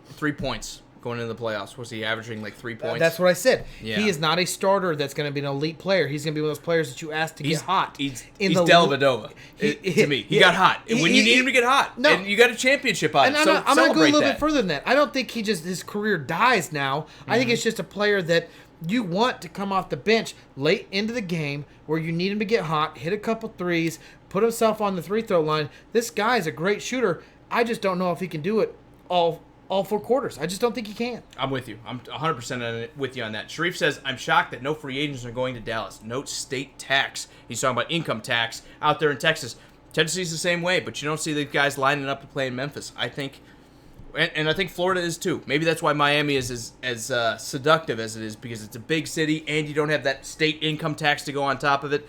3 points going into the playoffs. Was he averaging like 3 points? That's what I said. Yeah. He is not a starter that's going to be an elite player. He's going to be one of those players that you ask to get hot. He's Dellavedova to me. He got hot. And when you need him to get hot. No. And you got a championship out of it. I'm going to go a little bit further than that. I don't think his career dies now. Mm-hmm. I think it's just a player that you want to come off the bench late into the game where you need him to get hot, hit a couple threes, put himself on the free-throw line. This guy is a great shooter. I just don't know if he can do it all 4 quarters. I just don't think he can. I'm with you. I'm 100% with you on that. Sharif says, I'm shocked that no free agents are going to Dallas. Note state tax. He's talking about income tax out there in Texas. Tennessee's the same way, but you don't see the guys lining up to play in Memphis. I think, and I think Florida is too. Maybe that's why Miami is as seductive as it is, because it's a big city and you don't have that state income tax to go on top of it.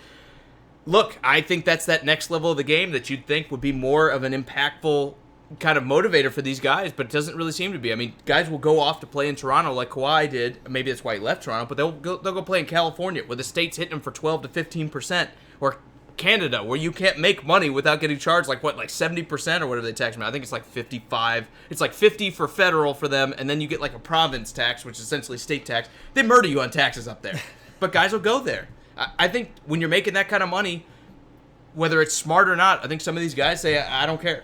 Look, I think that's that next level of the game that you'd think would be more of an impactful kind of motivator for these guys, but it doesn't really seem to be. I mean, guys will go off to play in Toronto like Kawhi did. Maybe that's why he left Toronto, but they'll go play in California where the state's hitting them for 12 to 15%, or Canada where you can't make money without getting charged like 70% or whatever they tax me. I think it's like 55. It's like 50 for federal for them, and then you get like a province tax, which is essentially state tax. They murder you on taxes up there. But guys will go there. I think when you're making that kind of money, whether it's smart or not, I think some of these guys say, I don't care.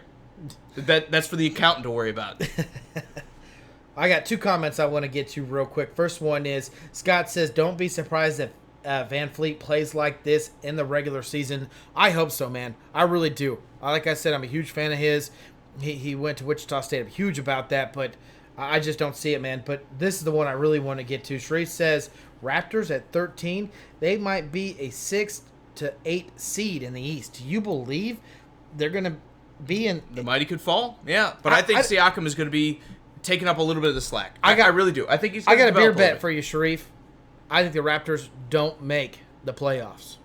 That's for the accountant to worry about. I got 2 comments I want to get to real quick. First one is, Scott says, don't be surprised if VanVleet plays like this in the regular season. I hope so, man. I really do. Like I said, I'm a huge fan of his. He went to Wichita State. I'm huge about that, but I just don't see it, man. But this is the one I really want to get to. Sharif says, Raptors at 13, they might be a 6 to 8 seed in the East. Do you believe they're going to be in? The mighty could fall, yeah. But I think Siakam is going to be taking up a little bit of the slack. I really do. I think he's. I got a beer bet for you, Sharif. I think the Raptors don't make the playoffs.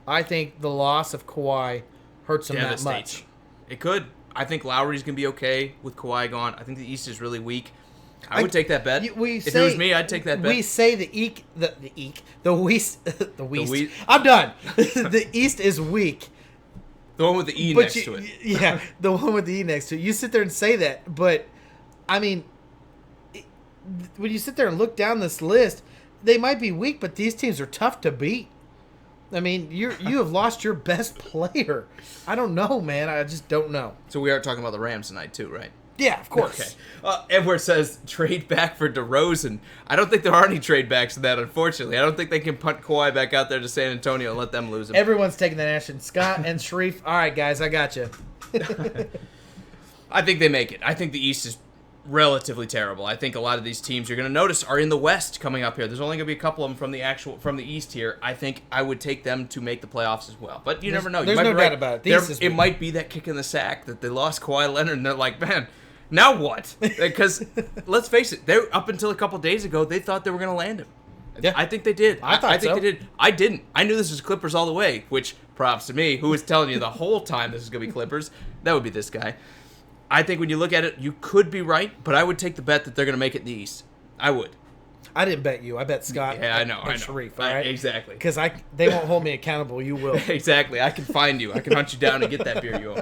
I think the loss of Kawhi hurts them that much. It could. I think Lowry's going to be okay with Kawhi gone. I think the East is really weak. I would take that bet. If it was me, I'd take that bet. We say the West. I'm done. The East is weak. The one with the E next to it. Yeah, the one with the E next to it. You sit there and say that, but, I mean, when you sit there and look down this list, they might be weak, but these teams are tough to beat. I mean, you have lost your best player. I don't know, man. I just don't know. So we are talking about the Rams tonight, too, right? Yeah, of course. Okay. Edward says, trade back for DeRozan. I don't think there are any trade backs in that, unfortunately. I don't think they can punt Kawhi back out there to San Antonio and let them lose him. Everyone's taking that action. Scott and Sharif. All right, guys, I got you. I think they make it. I think the East is relatively terrible. I think a lot of these teams you're going to notice are in the West coming up here. There's only going to be a couple of them from the East here. I think I would take them to make the playoffs as well. But you never know. There's no doubt about it. It might be that kick in the sack that they lost Kawhi Leonard and they're like, man, now what? Because let's face it, they up until a couple days ago, they thought they were going to land him. Yeah. I think they did. I think they did. I didn't. I knew this was Clippers all the way, which props to me, who was telling you the whole time this is going to be Clippers. That would be this guy. I think when you look at it, you could be right, but I would take the bet that they're going to make it in the East. I would. I didn't bet you. I bet Scott. Yeah, I know. Sharif, all right? Exactly. Because they won't hold me accountable. You will. Exactly. I can find you. I can hunt you down and get that beer you owe me.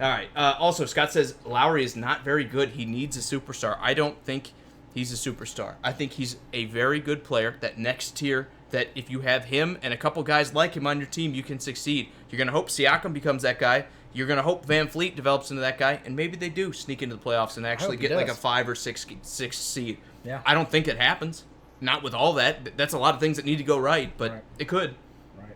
All right. Also, Scott says Lowry is not very good. He needs a superstar. I don't think he's a superstar. I think he's a very good player. That next tier, that if you have him and a couple guys like him on your team, you can succeed. You're going to hope Siakam becomes that guy. You're going to hope Van Fleet develops into that guy, and maybe they do sneak into the playoffs and actually get like a 5 or 6 seed. Yeah. I don't think it happens. Not with all that. That's a lot of things that need to go right, but it could. Right.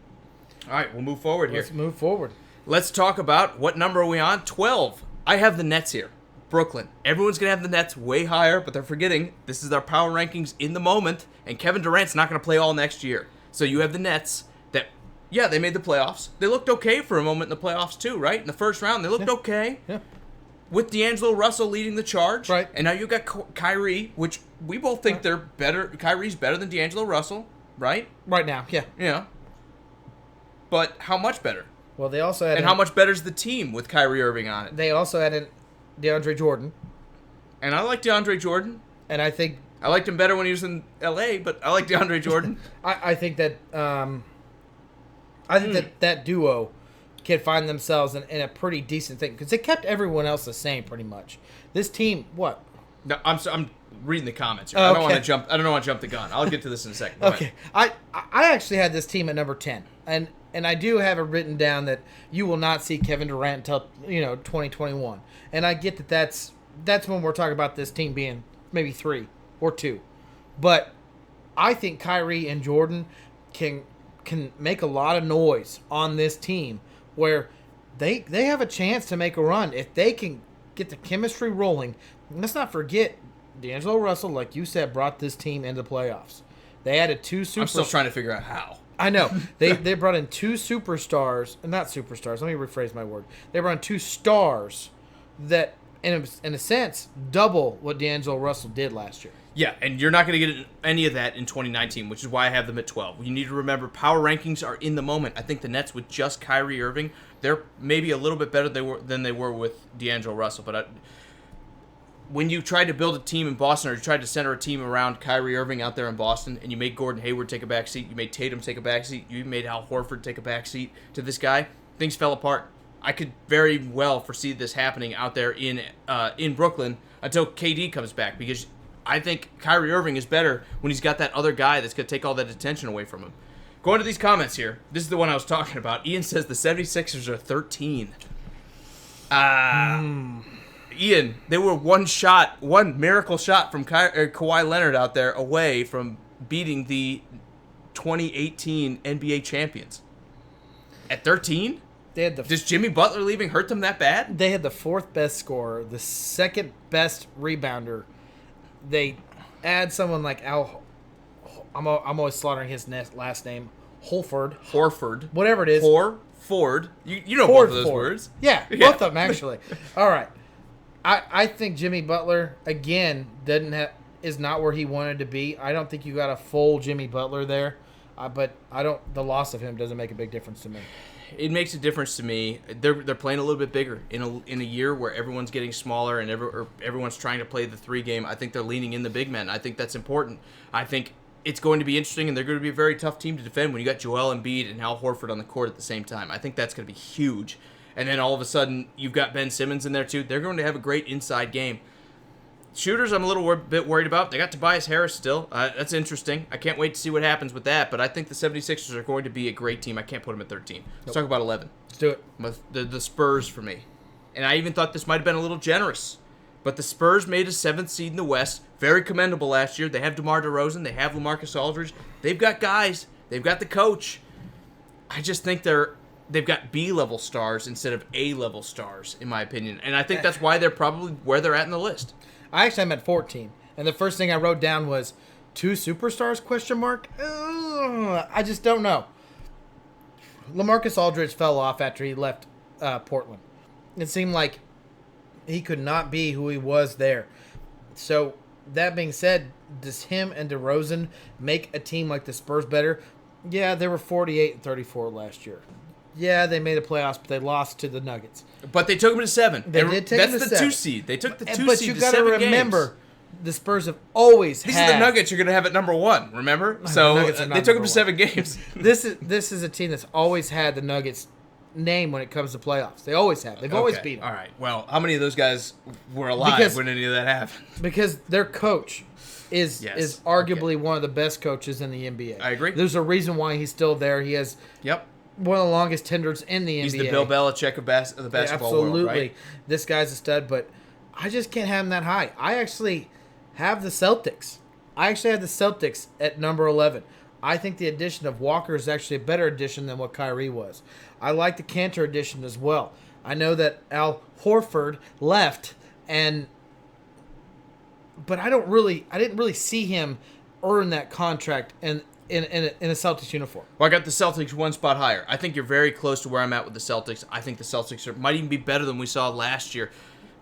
All right, we'll move forward here. Let's move forward. Let's talk about what number are we on? 12. I have the Nets here. Brooklyn. Everyone's going to have the Nets way higher, but they're forgetting this is their power rankings in the moment, and Kevin Durant's not going to play all next year. So you have the Nets that, yeah, they made the playoffs. They looked okay for a moment in the playoffs too, right? In the first round, they looked okay. Yeah. With D'Angelo Russell leading the charge. Right. And now you got Kyrie, which we both think they're better. Kyrie's better than D'Angelo Russell, right? Right now, yeah. Yeah. But how much better? Well, they also had... And how much better is the team with Kyrie Irving on it? They also had DeAndre Jordan. And I like DeAndre Jordan. And I think... I liked him better when he was in L.A., but I like DeAndre Jordan. I think that... that duo can find themselves in a pretty decent thing. Because they kept everyone else the same, pretty much. This team, what? No, I'm reading the comments here. I don't want to jump. I don't want to jump the gun. I'll get to this in a second. Go ahead. I actually had this team at number 10, and I do have it written down that you will not see Kevin Durant until 2021, and I get that that's when we're talking about this team being maybe 3 or 2, but I think Kyrie and Jordan can make a lot of noise on this team where they have a chance to make a run if they can get the chemistry rolling. Let's not forget, D'Angelo Russell, like you said, brought this team into the playoffs. They added 2 superstars. I'm still trying to figure out how. I know. They brought in 2 superstars, not superstars, let me rephrase my word. They brought in 2 stars that, in a sense, double what D'Angelo Russell did last year. Yeah, and you're not going to get any of that in 2019, which is why I have them at 12. You need to remember, power rankings are in the moment. I think the Nets with just Kyrie Irving, they're maybe a little bit better than they were with D'Angelo Russell. But when you tried to build a team in Boston, or you tried to center a team around Kyrie Irving out there in Boston, and you made Gordon Hayward take a back seat, you made Tatum take a back seat, you made Al Horford take a back seat to this guy, things fell apart. I could very well foresee this happening out there in Brooklyn until KD comes back, because I think Kyrie Irving is better when he's got that other guy that's going to take all that attention away from him. Going to these comments here. This is the one I was talking about. Ian says the 76ers are 13. Ian, they were one miracle shot from Kawhi Leonard out there away from beating the 2018 NBA champions. At 13? Does Jimmy Butler leaving hurt them that bad? They had the 4th best scorer, the 2nd best rebounder. They add someone like Al. I'm always slaughtering his last name. Horford. Whatever it is. Ford. You know Ford, both of those words. Yeah, both of them actually. All right. I think Jimmy Butler again is not where he wanted to be. I don't think you got a full Jimmy Butler there, but the loss of him doesn't make a big difference to me. It makes a difference to me. They're playing a little bit bigger in a year where everyone's getting smaller and everyone's trying to play the 3 game. I think they're leaning in the big men. I think that's important. I think it's going to be interesting, and they're going to be a very tough team to defend when you got Joel Embiid and Al Horford on the court at the same time. I think that's going to be huge. And then all of a sudden, you've got Ben Simmons in there too. They're going to have a great inside game. Shooters, I'm a little bit worried about. They got Tobias Harris still. That's interesting. I can't wait to see what happens with that. But I think the 76ers are going to be a great team. I can't put them at 13. Let's talk about 11. Let's do it. The Spurs for me. And I even thought this might have been a little generous. But the Spurs made a 7th seed in the West. Very commendable last year. They have DeMar DeRozan. They have LaMarcus Aldridge. They've got guys. They've got the coach. I just think they're they've got B-level stars instead of A-level stars, in my opinion. And I think that's why they're probably where they're at in the list. I actually am at 14, and the first thing I wrote down was 2 superstars? ? I just don't know. LaMarcus Aldridge fell off after he left Portland. It seemed like he could not be who he was there. So, that being said, does him and DeRozan make a team like the Spurs better? Yeah, they were 48-34 last year. Yeah, they made the playoffs, but they lost to the Nuggets. But they took them to 7. They did take them to 7. That's the 2 seed. They took the 2 but seed you to gotta 7 games. remember, the Spurs have always These had... are the Nuggets you're going to have at number 1, remember? So Nuggets are not they took them number to 7 games. This is a team that's always had the Nuggets name when it comes to playoffs. They always have. They've always beat them. All right. Well, how many of those guys were alive when any of that happened? Because their coach is arguably one of the best coaches in the NBA. I agree. There's a reason why he's still there. He has one of the longest tenures in the NBA. He's the Bill Belichick of the basketball world, right? This guy's a stud, but I just can't have him that high. I actually have the Celtics. At number 11. I think the addition of Walker is actually a better addition than what Kyrie was. I like the Cantor addition as well. I know that Al Horford left, but I didn't really see him earn that contract in a Celtics uniform. Well, I got the Celtics 1 spot higher. I think you're very close to where I'm at with the Celtics. I think the Celtics might even be better than we saw last year.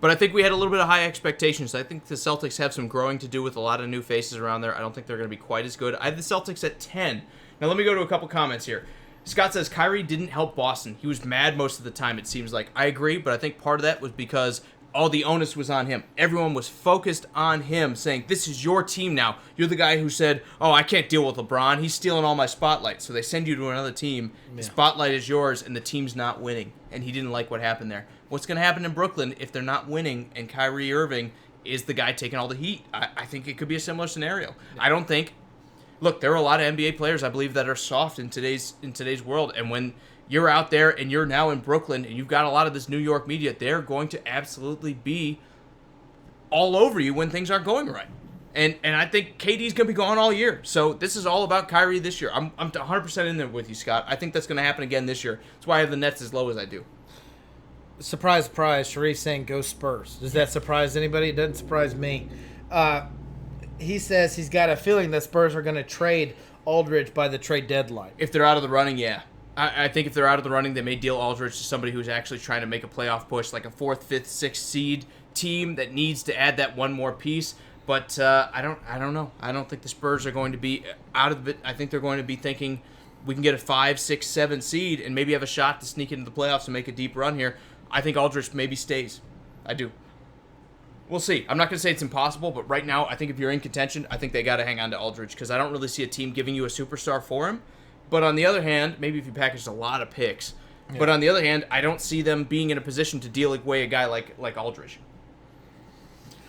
But I think we had a little bit of high expectations. I think the Celtics have some growing to do with a lot of new faces around there. I don't think they're going to be quite as good. I have the Celtics at 10. Now let me go to a couple comments here. Scott says Kyrie didn't help Boston. He was mad most of the time, it seems like. I agree, but I think part of that was because all the onus was on him. Everyone was focused on him, saying, this is your team now. You're the guy who said, oh, I can't deal with LeBron. He's stealing all my spotlight. So they send you to another team. The spotlight is yours, and the team's not winning. And he didn't like what happened there. What's going to happen in Brooklyn if they're not winning and Kyrie Irving is the guy taking all the heat? I think it could be a similar scenario. I don't think... Look, there are a lot of NBA players, I believe, that are soft in today's world. And when you're out there and you're now in Brooklyn and you've got a lot of this New York media, they're going to absolutely be all over you when things aren't going right. And I think KD's going to be gone all year. So this is all about Kyrie this year. I'm 100% in there with you, Scott. I think that's going to happen again this year. That's why I have the Nets as low as I do. Surprise, surprise. Sharif saying go Spurs. Does that surprise anybody? It doesn't surprise me. He says he's got a feeling that Spurs are going to trade Aldridge by the trade deadline. If they're out of the running, yeah. I think if they're out of the running, they may deal Aldridge to somebody who's actually trying to make a playoff push, like a 4th, 5th, 6th seed team that needs to add that one more piece. But I don't know. I don't think the Spurs are going to be out of it. I think they're going to be thinking we can get a 5, 6, 7 seed and maybe have a shot to sneak into the playoffs and make a deep run here. I think Aldridge maybe stays. I do. We'll see. I'm not going to say it's impossible, but right now, I think if you're in contention, I think they got to hang on to Aldridge because I don't really see a team giving you a superstar for him. But on the other hand, maybe if you packaged a lot of picks. Yeah. But on the other hand, I don't see them being in a position to deal away a guy like Aldridge.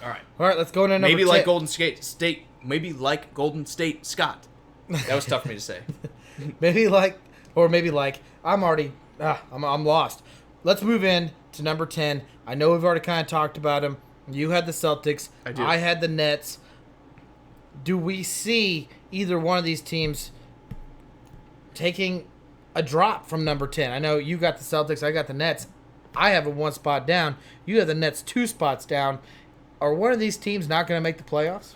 All right, let's go into number maybe 10. like Golden State. Maybe like Golden State Scott. That was tough for me to say. maybe like I'm already I'm lost. Let's move in to number 10. I know we've already kind of talked about him. You had the Celtics. I do. I had the Nets. Do we see either one of these teams taking a drop from number 10? I know you got the Celtics. I got the Nets. I have a 1 spot down. You have the Nets 2 spots down. Are one of these teams not going to make the playoffs?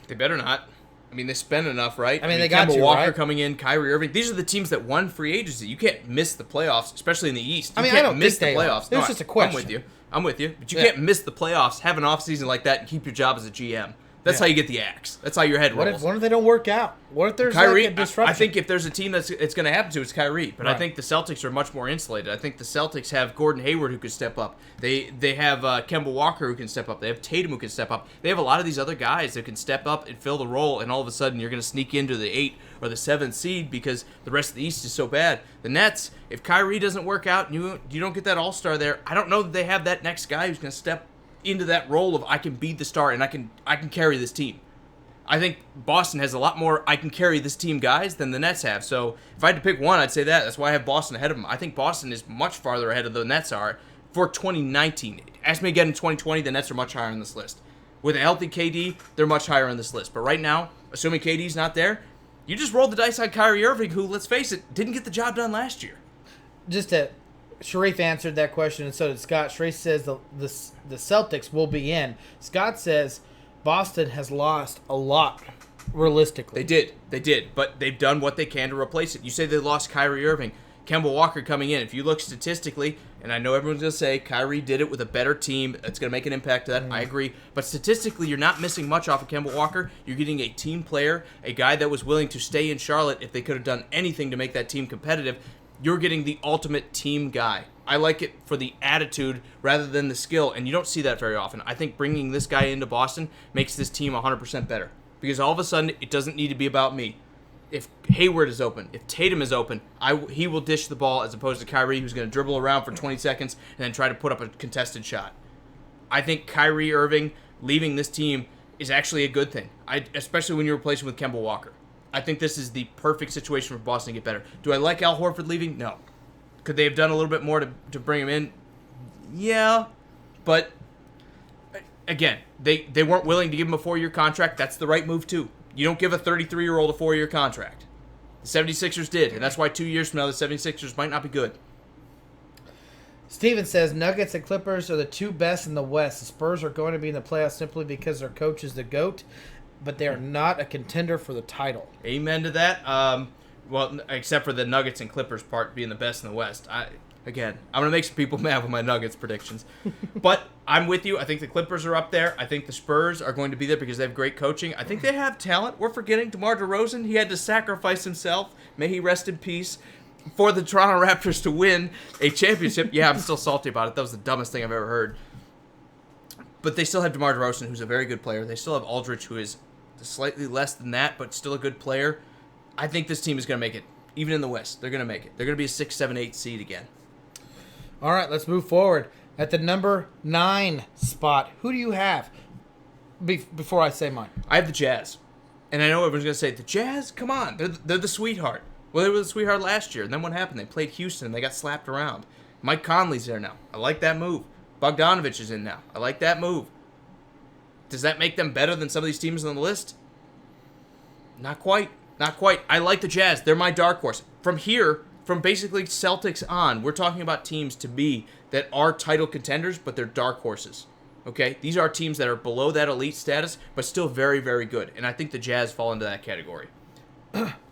They better not. I mean, they spent enough, right? I mean they got Kemba you, Walker right? coming in, Kyrie Irving. These are the teams that won free agency. You can't miss the playoffs, especially in the East. You I can't don't miss think the they playoffs. are. It was just a question. I'm with you. But you can't miss the playoffs, have an offseason like that, and keep your job as a GM. That's how you get the axe. That's how your head rolls. What if they don't work out? What if there's Kyrie, like a disruption? I think if there's a team that's it's going to happen to, it's Kyrie. But Right. I think the Celtics are much more insulated. I think the Celtics have Gordon Hayward who can step up. They have Kemba Walker who can step up. They have Tatum who can step up. They have a lot of these other guys that can step up and fill the role, and all of a sudden you're going to sneak into the 8th or the 7th seed because the rest of the East is so bad. The Nets, if Kyrie doesn't work out and you don't get that all-star there, I don't know that they have that next guy who's going to step into that role of I can be the star and I can carry this team. I think Boston has a lot more I can carry this team guys than the Nets have. So if I had to pick one, I'd say that. That's why I have Boston ahead of them. I think Boston is much farther ahead of the Nets are for 2019. Ask me again in 2020, the Nets are much higher on this list. With a healthy KD, they're much higher on this list. But right now, assuming KD's not there, you just rolled the dice on Kyrie Irving, who, let's face it, didn't get the job done last year. Sharif answered that question, and so did Scott. Sharif says the Celtics will be in. Scott says Boston has lost a lot, realistically. They did, but they've done what they can to replace it. You say they lost Kyrie Irving. Kemba Walker coming in. If you look statistically, and I know everyone's going to say Kyrie did it with a better team, it's going to make an impact to that. I agree. But statistically, you're not missing much off of Kemba Walker. You're getting a team player, a guy that was willing to stay in Charlotte if they could have done anything to make that team competitive. You're getting the ultimate team guy. I like it for the attitude rather than the skill, and you don't see that very often. I think bringing this guy into Boston makes this team 100% better because all of a sudden it doesn't need to be about me. If Hayward is open, if Tatum is open, he will dish the ball as opposed to Kyrie, who's going to dribble around for 20 seconds and then try to put up a contested shot. I think Kyrie Irving leaving this team is actually a good thing, especially when you replace him with Kemba Walker. I think this is the perfect situation for Boston to get better. Do I like Al Horford leaving? No. Could they have done a little bit more to bring him in? Yeah. But, again, they weren't willing to give him a 4-year contract. That's the right move, too. You don't give a 33-year-old a 4-year contract. The 76ers did, and that's why 2 years from now the 76ers might not be good. Steven says Nuggets and Clippers are the two best in the West. The Spurs are going to be in the playoffs simply because their coach is the GOAT, but they are not a contender for the title. Amen to that. Well, except for the Nuggets and Clippers part being the best in the West. I'm going to make some people mad with my Nuggets predictions. But I'm with you. I think the Clippers are up there. I think the Spurs are going to be there because they have great coaching. I think they have talent. We're forgetting DeMar DeRozan. He had to sacrifice himself. May he rest in peace. For the Toronto Raptors to win a championship. Yeah, I'm still salty about it. That was the dumbest thing I've ever heard. But they still have DeMar DeRozan, who's a very good player. They still have Aldridge, who is slightly less than that, but still a good player. I think this team is going to make it. Even in the West, they're going to make it. They're going to be a 6, 7, 8 seed again. All right, let's move forward. At the number 9 spot, who do you have? Before I say mine. I have the Jazz. And I know everyone's going to say, the Jazz? Come on. They're the sweetheart. Well, they were the sweetheart last year. And then what happened? They played Houston, and they got slapped around. Mike Conley's there now. I like that move. Bogdanovich is in now. I like that move. Does that make them better than some of these teams on the list? Not quite. Not quite. I like the Jazz. They're my dark horse. From here, from basically Celtics on, we're talking about teams to me that are title contenders, but they're dark horses. Okay? These are teams that are below that elite status, but still very, very good. And I think the Jazz fall into that category.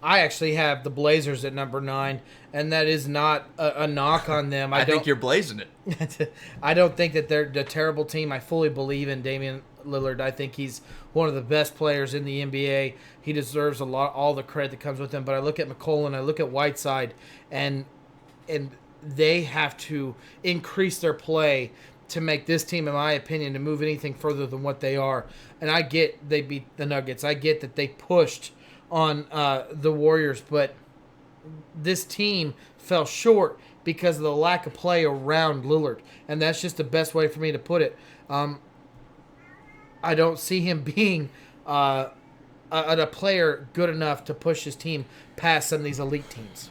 I actually have the Blazers at number 9, and that is not a knock on them. I think you're blazing it. I don't think that they're a terrible team. I fully believe in Damian Lillard. I think he's one of the best players in the NBA. He deserves all the credit that comes with him. But I look at McCollum, I look at Whiteside, and they have to increase their play to make this team, in my opinion, to move anything further than what they are. And I get they beat the Nuggets. I get that they pushed on the Warriors, but this team fell short because of the lack of play around Lillard, and that's just the best way for me to put it. I don't see him being a player good enough to push his team past some of these elite teams.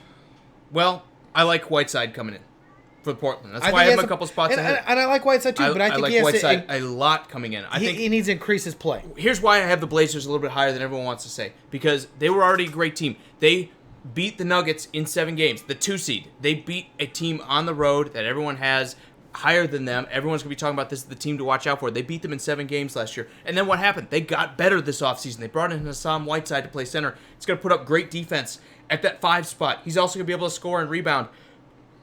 Well, I like Whiteside coming in for Portland. That's why I have him a couple spots ahead. And I like Whiteside too, but I think like he has Whiteside a lot coming in. He needs to increase his play. Here's why I have the Blazers a little bit higher than everyone wants to say. Because they were already a great team. They beat the Nuggets in 7 games, the 2 seed. They beat a team on the road that everyone has higher than them. Everyone's going to be talking about this as the team to watch out for. They beat them in 7 games last year. And then what happened? They got better this offseason. They brought in Hassan Whiteside to play center. He's going to put up great defense at that 5 spot. He's also going to be able to score and rebound.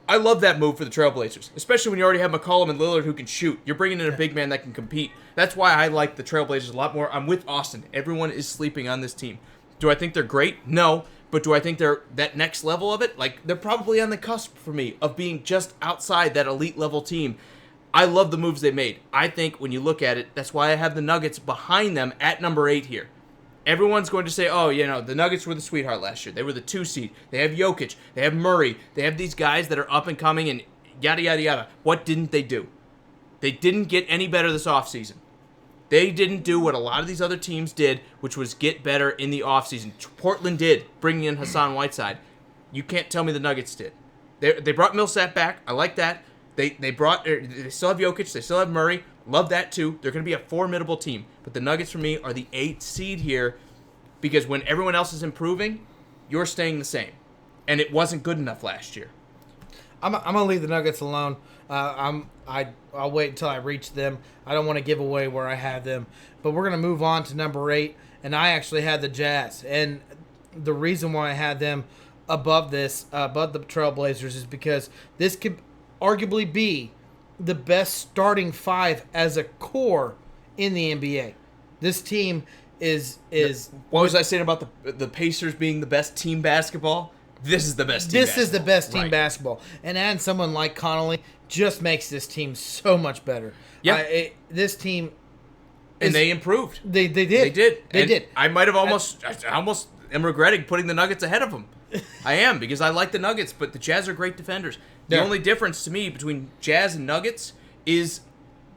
I love that move for the Trailblazers, especially when you already have McCollum and Lillard who can shoot. You're bringing in a big man that can compete. That's why I like the Trailblazers a lot more. I'm with Austin. Everyone is sleeping on this team. Do I think they're great? No. But do I think they're that next level of it? Like, they're probably on the cusp for me of being just outside that elite level team. I love the moves they made. I think when you look at it, that's why I have the Nuggets behind them at number 8 here. Everyone's going to say, oh, the Nuggets were the sweetheart last year. They were the 2 seed. They have Jokic. They have Murray. They have these guys that are up and coming and yada, yada, yada. What didn't they do? They didn't get any better this offseason. They didn't do what a lot of these other teams did, which was get better in the offseason. Portland did, bringing in Hassan Whiteside. You can't tell me the Nuggets did. They brought Millsap back. I like that. They still have Jokic. They still have Murray. Love that too. They're going to be a formidable team. But the Nuggets for me are the 8th seed here because when everyone else is improving, you're staying the same. And it wasn't good enough last year. I'm gonna leave the Nuggets alone. I'll wait until I reach them. I don't want to give away where I have them, but we're gonna move on to number 8, and I actually had the Jazz, and the reason why I had them above the Trailblazers is because this could arguably be the best starting 5 as a core in the NBA. This team is. What was I saying about the Pacers being the best team basketball? This is the best team This basketball. is the best team Right. basketball. And adding someone like Connolly just makes this team so much better. Yeah. This team. And they improved. They did. They And did. I might have I almost am regretting putting the Nuggets ahead of them. I am, because I like the Nuggets, but the Jazz are great defenders. The Yeah. only difference to me between Jazz and Nuggets is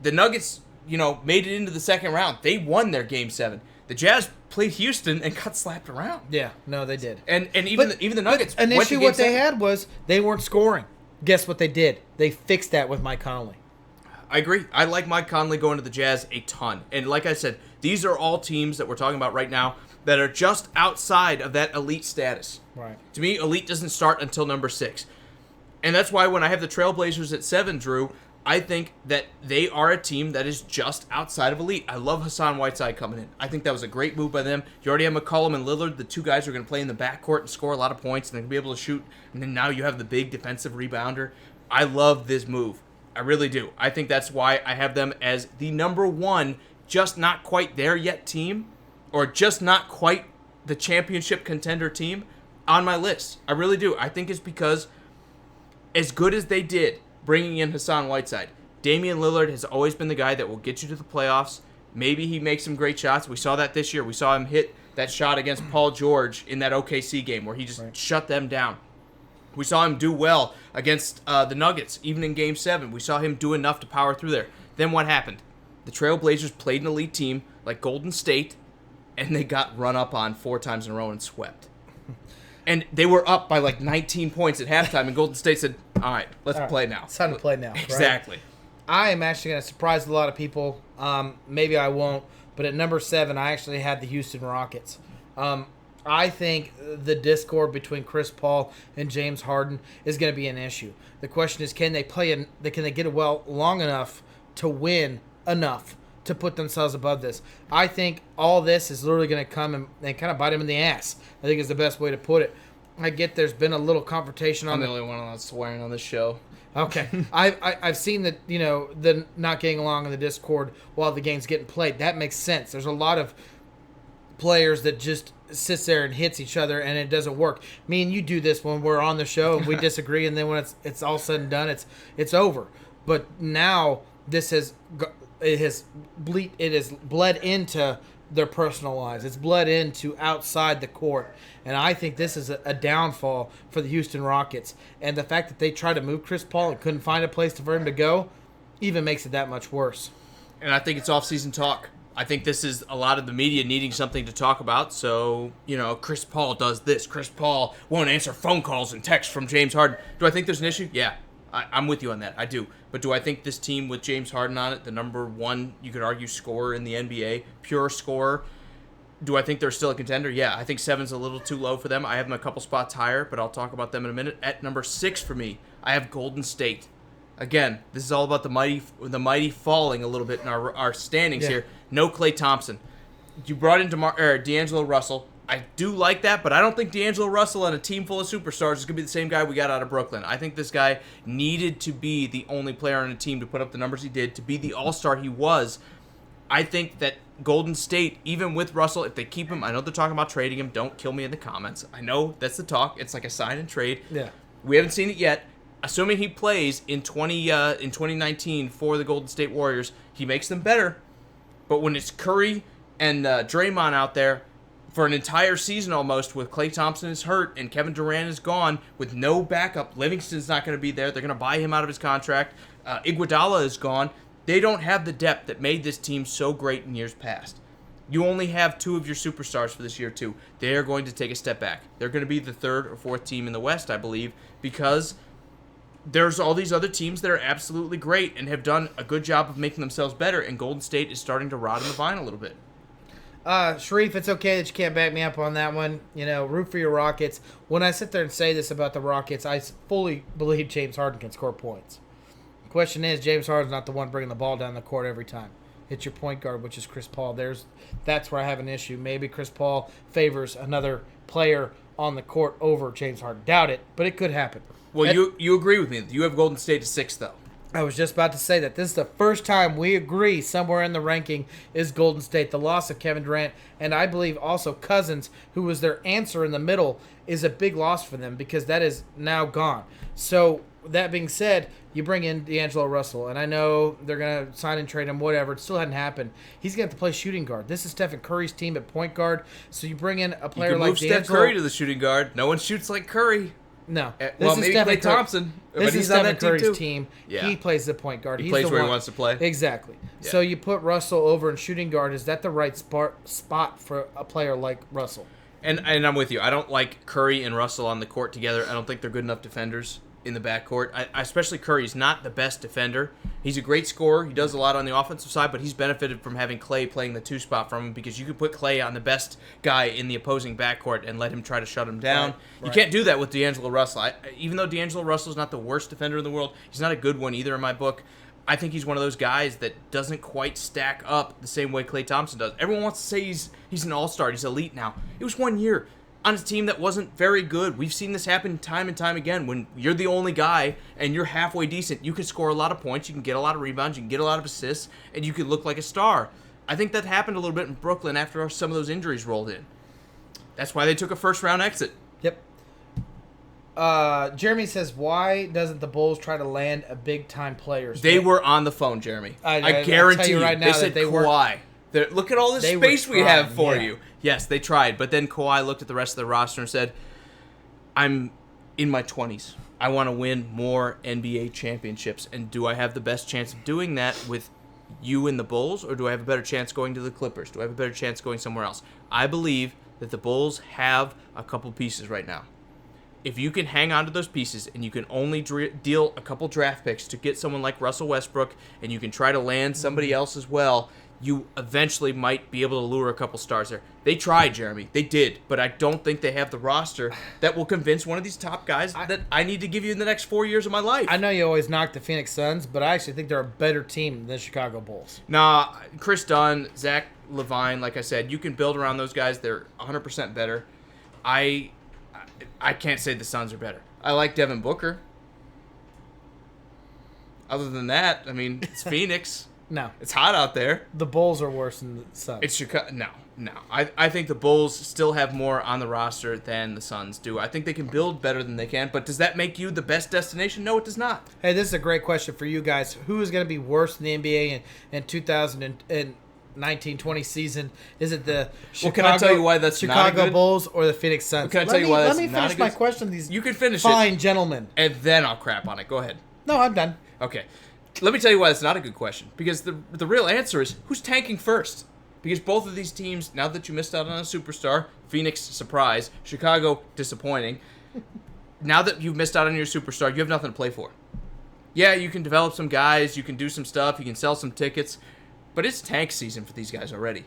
the Nuggets, made it into the second round. They won their Game 7. The Jazz played Houston and got slapped around. Yeah, no, they did. And even the Nuggets An went to issue Game what they 7. had was they weren't scoring. Guess what they did? They fixed that with Mike Conley. I agree. I like Mike Conley going to the Jazz a ton. And like I said, these are all teams that we're talking about right now that are just outside of that elite status. Right. To me, elite doesn't start until number 6. And that's why when I have the Trailblazers at 7, Drew, I think that they are a team that is just outside of elite. I love Hassan Whiteside coming in. I think that was a great move by them. You already have McCollum and Lillard, the two guys who are going to play in the backcourt and score a lot of points, and they're going to be able to shoot. And then now you have the big defensive rebounder. I love this move. I really do. I think that's why I have them as the number 1, just not quite there yet team, or just not quite the championship contender team on my list. I really do. I think it's because as good as they did bringing in Hassan Whiteside, Damian Lillard has always been the guy that will get you to the playoffs. Maybe he makes some great shots. We saw that this year. We saw him hit that shot against Paul George in that OKC game where he just shut them down. We saw him do well against the Nuggets, even in Game 7. We saw him do enough to power through there. Then what happened? The Trailblazers played an elite team like Golden State, and they got run up on 4 times in a row and swept. And they were up by like 19 points at halftime, and Golden State said, all right, let's play now. It's time to play now. Exactly. Right? I am actually going to surprise a lot of people. Maybe I won't. But at number 7, I actually had the Houston Rockets. I think the discord between Chris Paul and James Harden is going to be an issue. The question is, can they get it well long enough to win enough to put themselves above this? I think all this is literally going to come and kind of bite them in the ass. I think is the best way to put it. I get there's been a little confrontation on I'm the only one that's swearing on this show. Okay, I've seen that, the not getting along in the Discord while the game's getting played. That makes sense. There's a lot of players that just sits there and hits each other, and it doesn't work. Me and you do this when we're on the show and we disagree, and then when it's all said and done, it's over. But now this has bled into their personal lives. It's bled into outside the court. And I think this is a downfall for the Houston Rockets. And the fact that they tried to move Chris Paul and couldn't find a place for him to go even makes it that much worse. And I think it's off-season talk. I think this is a lot of the media needing something to talk about. So, Chris Paul does this. Chris Paul won't answer phone calls and texts from James Harden. Do I think there's an issue? Yeah, I'm with you on that. I do. But do I think this team with James Harden on it, the number 1, you could argue, scorer in the NBA, pure scorer, do I think they're still a contender? Yeah, I think 7's a little too low for them. I have them a couple spots higher, but I'll talk about them in a minute. At number 6 for me, I have Golden State. Again, this is all about the mighty falling a little bit in our standings here. No Klay Thompson. You brought in D'Angelo Russell. I do like that, but I don't think D'Angelo Russell on a team full of superstars is going to be the same guy we got out of Brooklyn. I think this guy needed to be the only player on a team to put up the numbers he did, to be the all-star he was. I think that Golden State, even with Russell, if they keep him, I know they're talking about trading him. Don't kill me in the comments. I know that's the talk. It's like a sign and trade. Yeah. We haven't seen it yet. Assuming he plays in 2019 for the Golden State Warriors, he makes them better. But when it's Curry and Draymond out there for an entire season almost, with Klay Thompson is hurt and Kevin Durant is gone with no backup, Livingston's not going to be there. They're going to buy him out of his contract. Iguodala is gone. They don't have the depth that made this team so great in years past. You only have 2 of your superstars for this year, too. They are going to take a step back. They're going to be the 3rd or 4th team in the West, I believe, because there's all these other teams that are absolutely great and have done a good job of making themselves better, and Golden State is starting to rot in the vine a little bit. Sharif, it's okay that you can't back me up on that one. Root for your Rockets. When I sit there and say this about the Rockets, I fully believe James Harden can score points. The question is, James Harden's not the one bringing the ball down the court every time. It's your point guard, which is Chris Paul. That's where I have an issue. Maybe Chris Paul favors another player on the court over James Harden. Doubt it, but it could happen. Well, you agree with me. You have Golden State to 6, though. I was just about to say that this is the first time we agree somewhere in the ranking is Golden State. The loss of Kevin Durant, and I believe also Cousins, who was their answer in the middle, is a big loss for them because that is now gone. So that being said, you bring in D'Angelo Russell, and I know they're going to sign and trade him, whatever. It still hadn't happened. He's going to have to play shooting guard. This is Stephen Curry's team at point guard, so you bring in a player like D'Angelo. Steph Curry to the shooting guard. No one shoots like Curry. No. Well, maybe Klay Thompson. This is Stephen Curry's team. Yeah. He plays the point guard. He plays where he wants to play. Exactly. Yeah. So you put Russell over in shooting guard. Is that the right spot for a player like Russell? And I'm with you. I don't like Curry and Russell on the court together. I don't think they're good enough defenders in the backcourt. Especially Curry's not the best defender. He's a great scorer. He does a lot on the offensive side, but he's benefited from having Klay playing the 2 spot from him because you can put Klay on the best guy in the opposing backcourt and let him try to shut him down. Right. You can't do that with D'Angelo Russell. Even though D'Angelo Russell's not the worst defender in the world, he's not a good one either in my book. I think he's one of those guys that doesn't quite stack up the same way Klay Thompson does. Everyone wants to say he's an all-star. He's elite now. It was 1 year on a team that wasn't very good. We've seen this happen time and time again. When you're the only guy and you're halfway decent, you can score a lot of points, you can get a lot of rebounds, you can get a lot of assists, and you can look like a star. I think that happened a little bit in Brooklyn after some of those injuries rolled in. That's why they took a first-round exit. Yep. Jeremy says, why doesn't the Bulls try to land a big-time player? They were on the phone, Jeremy. I guarantee you. Right now they said Kawhi. Look at all this space we have for you. Yes, they tried, but then Kawhi looked at the rest of the roster and said, I'm in my 20s. I want to win more NBA championships, and do I have the best chance of doing that with you and the Bulls, or do I have a better chance going to the Clippers? Do I have a better chance going somewhere else? I believe that the Bulls have a couple pieces right now. If you can hang on to those pieces and you can only deal a couple draft picks to get someone like Russell Westbrook, and you can try to land somebody else as well, you eventually might be able to lure a couple stars there. They tried, Jeremy. They did. But I don't think they have the roster that will convince one of these top guys that I need to give you in the next 4 years of my life. I know you always knock the Phoenix Suns, but I actually think they're a better team than the Chicago Bulls. Nah, Chris Dunn, Zach LaVine, like I said, you can build around those guys. They're 100% better. I can't say the Suns are better. I like Devin Booker. Other than that, I mean, it's Phoenix. No. It's hot out there. The Bulls are worse than the Suns. It's Chicago. No. I think the Bulls still have more on the roster than the Suns do. I think they can build better than they can, but does that make you the best destination? No, it does not. Hey, this is a great question for you guys. Who is going to be worse in the NBA in 2019-20 season? Is it the Chicago, can I tell you why that's Chicago not a good? Bulls or the Phoenix Suns? Can I tell you why that's Let me not finish a my good? question. These You can finish fine it, gentlemen. and then I'll crap on it. Go ahead. No, I'm done. Okay. Let me tell you why that's not a good question. Because the real answer is, who's tanking first? Because both of these teams, now that you missed out on a superstar, Phoenix, surprise, Chicago, disappointing. Now that you've missed out on your superstar, you have nothing to play for. Yeah, you can develop some guys, you can do some stuff, you can sell some tickets, but it's tank season for these guys already.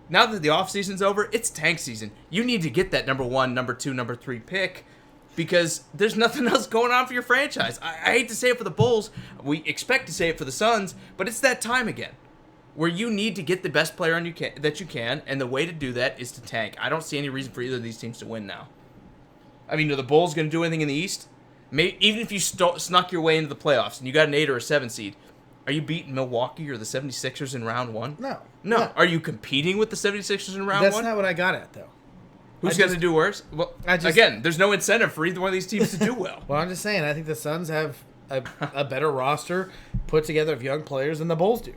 Now that the offseason's over, it's tank season. You need to get that number 1, number 2, number 3 pick, because there's nothing else going on for your franchise. I hate to say it for the Bulls. We expect to say it for the Suns, but it's that time again where you need to get the best player that you can, and the way to do that is to tank. I don't see any reason for either of these teams to win now. I mean, are the Bulls going to do anything in the East? Even if you snuck your way into the playoffs and you got an 8 or a 7 seed, are you beating Milwaukee or the 76ers in round 1? No. Are you competing with the 76ers in round 1? That's not what I got at, though. Who's going to do worse? Well, again, there's no incentive for either one of these teams to do well. Well, I'm just saying, I think the Suns have a better roster put together of young players than the Bulls do.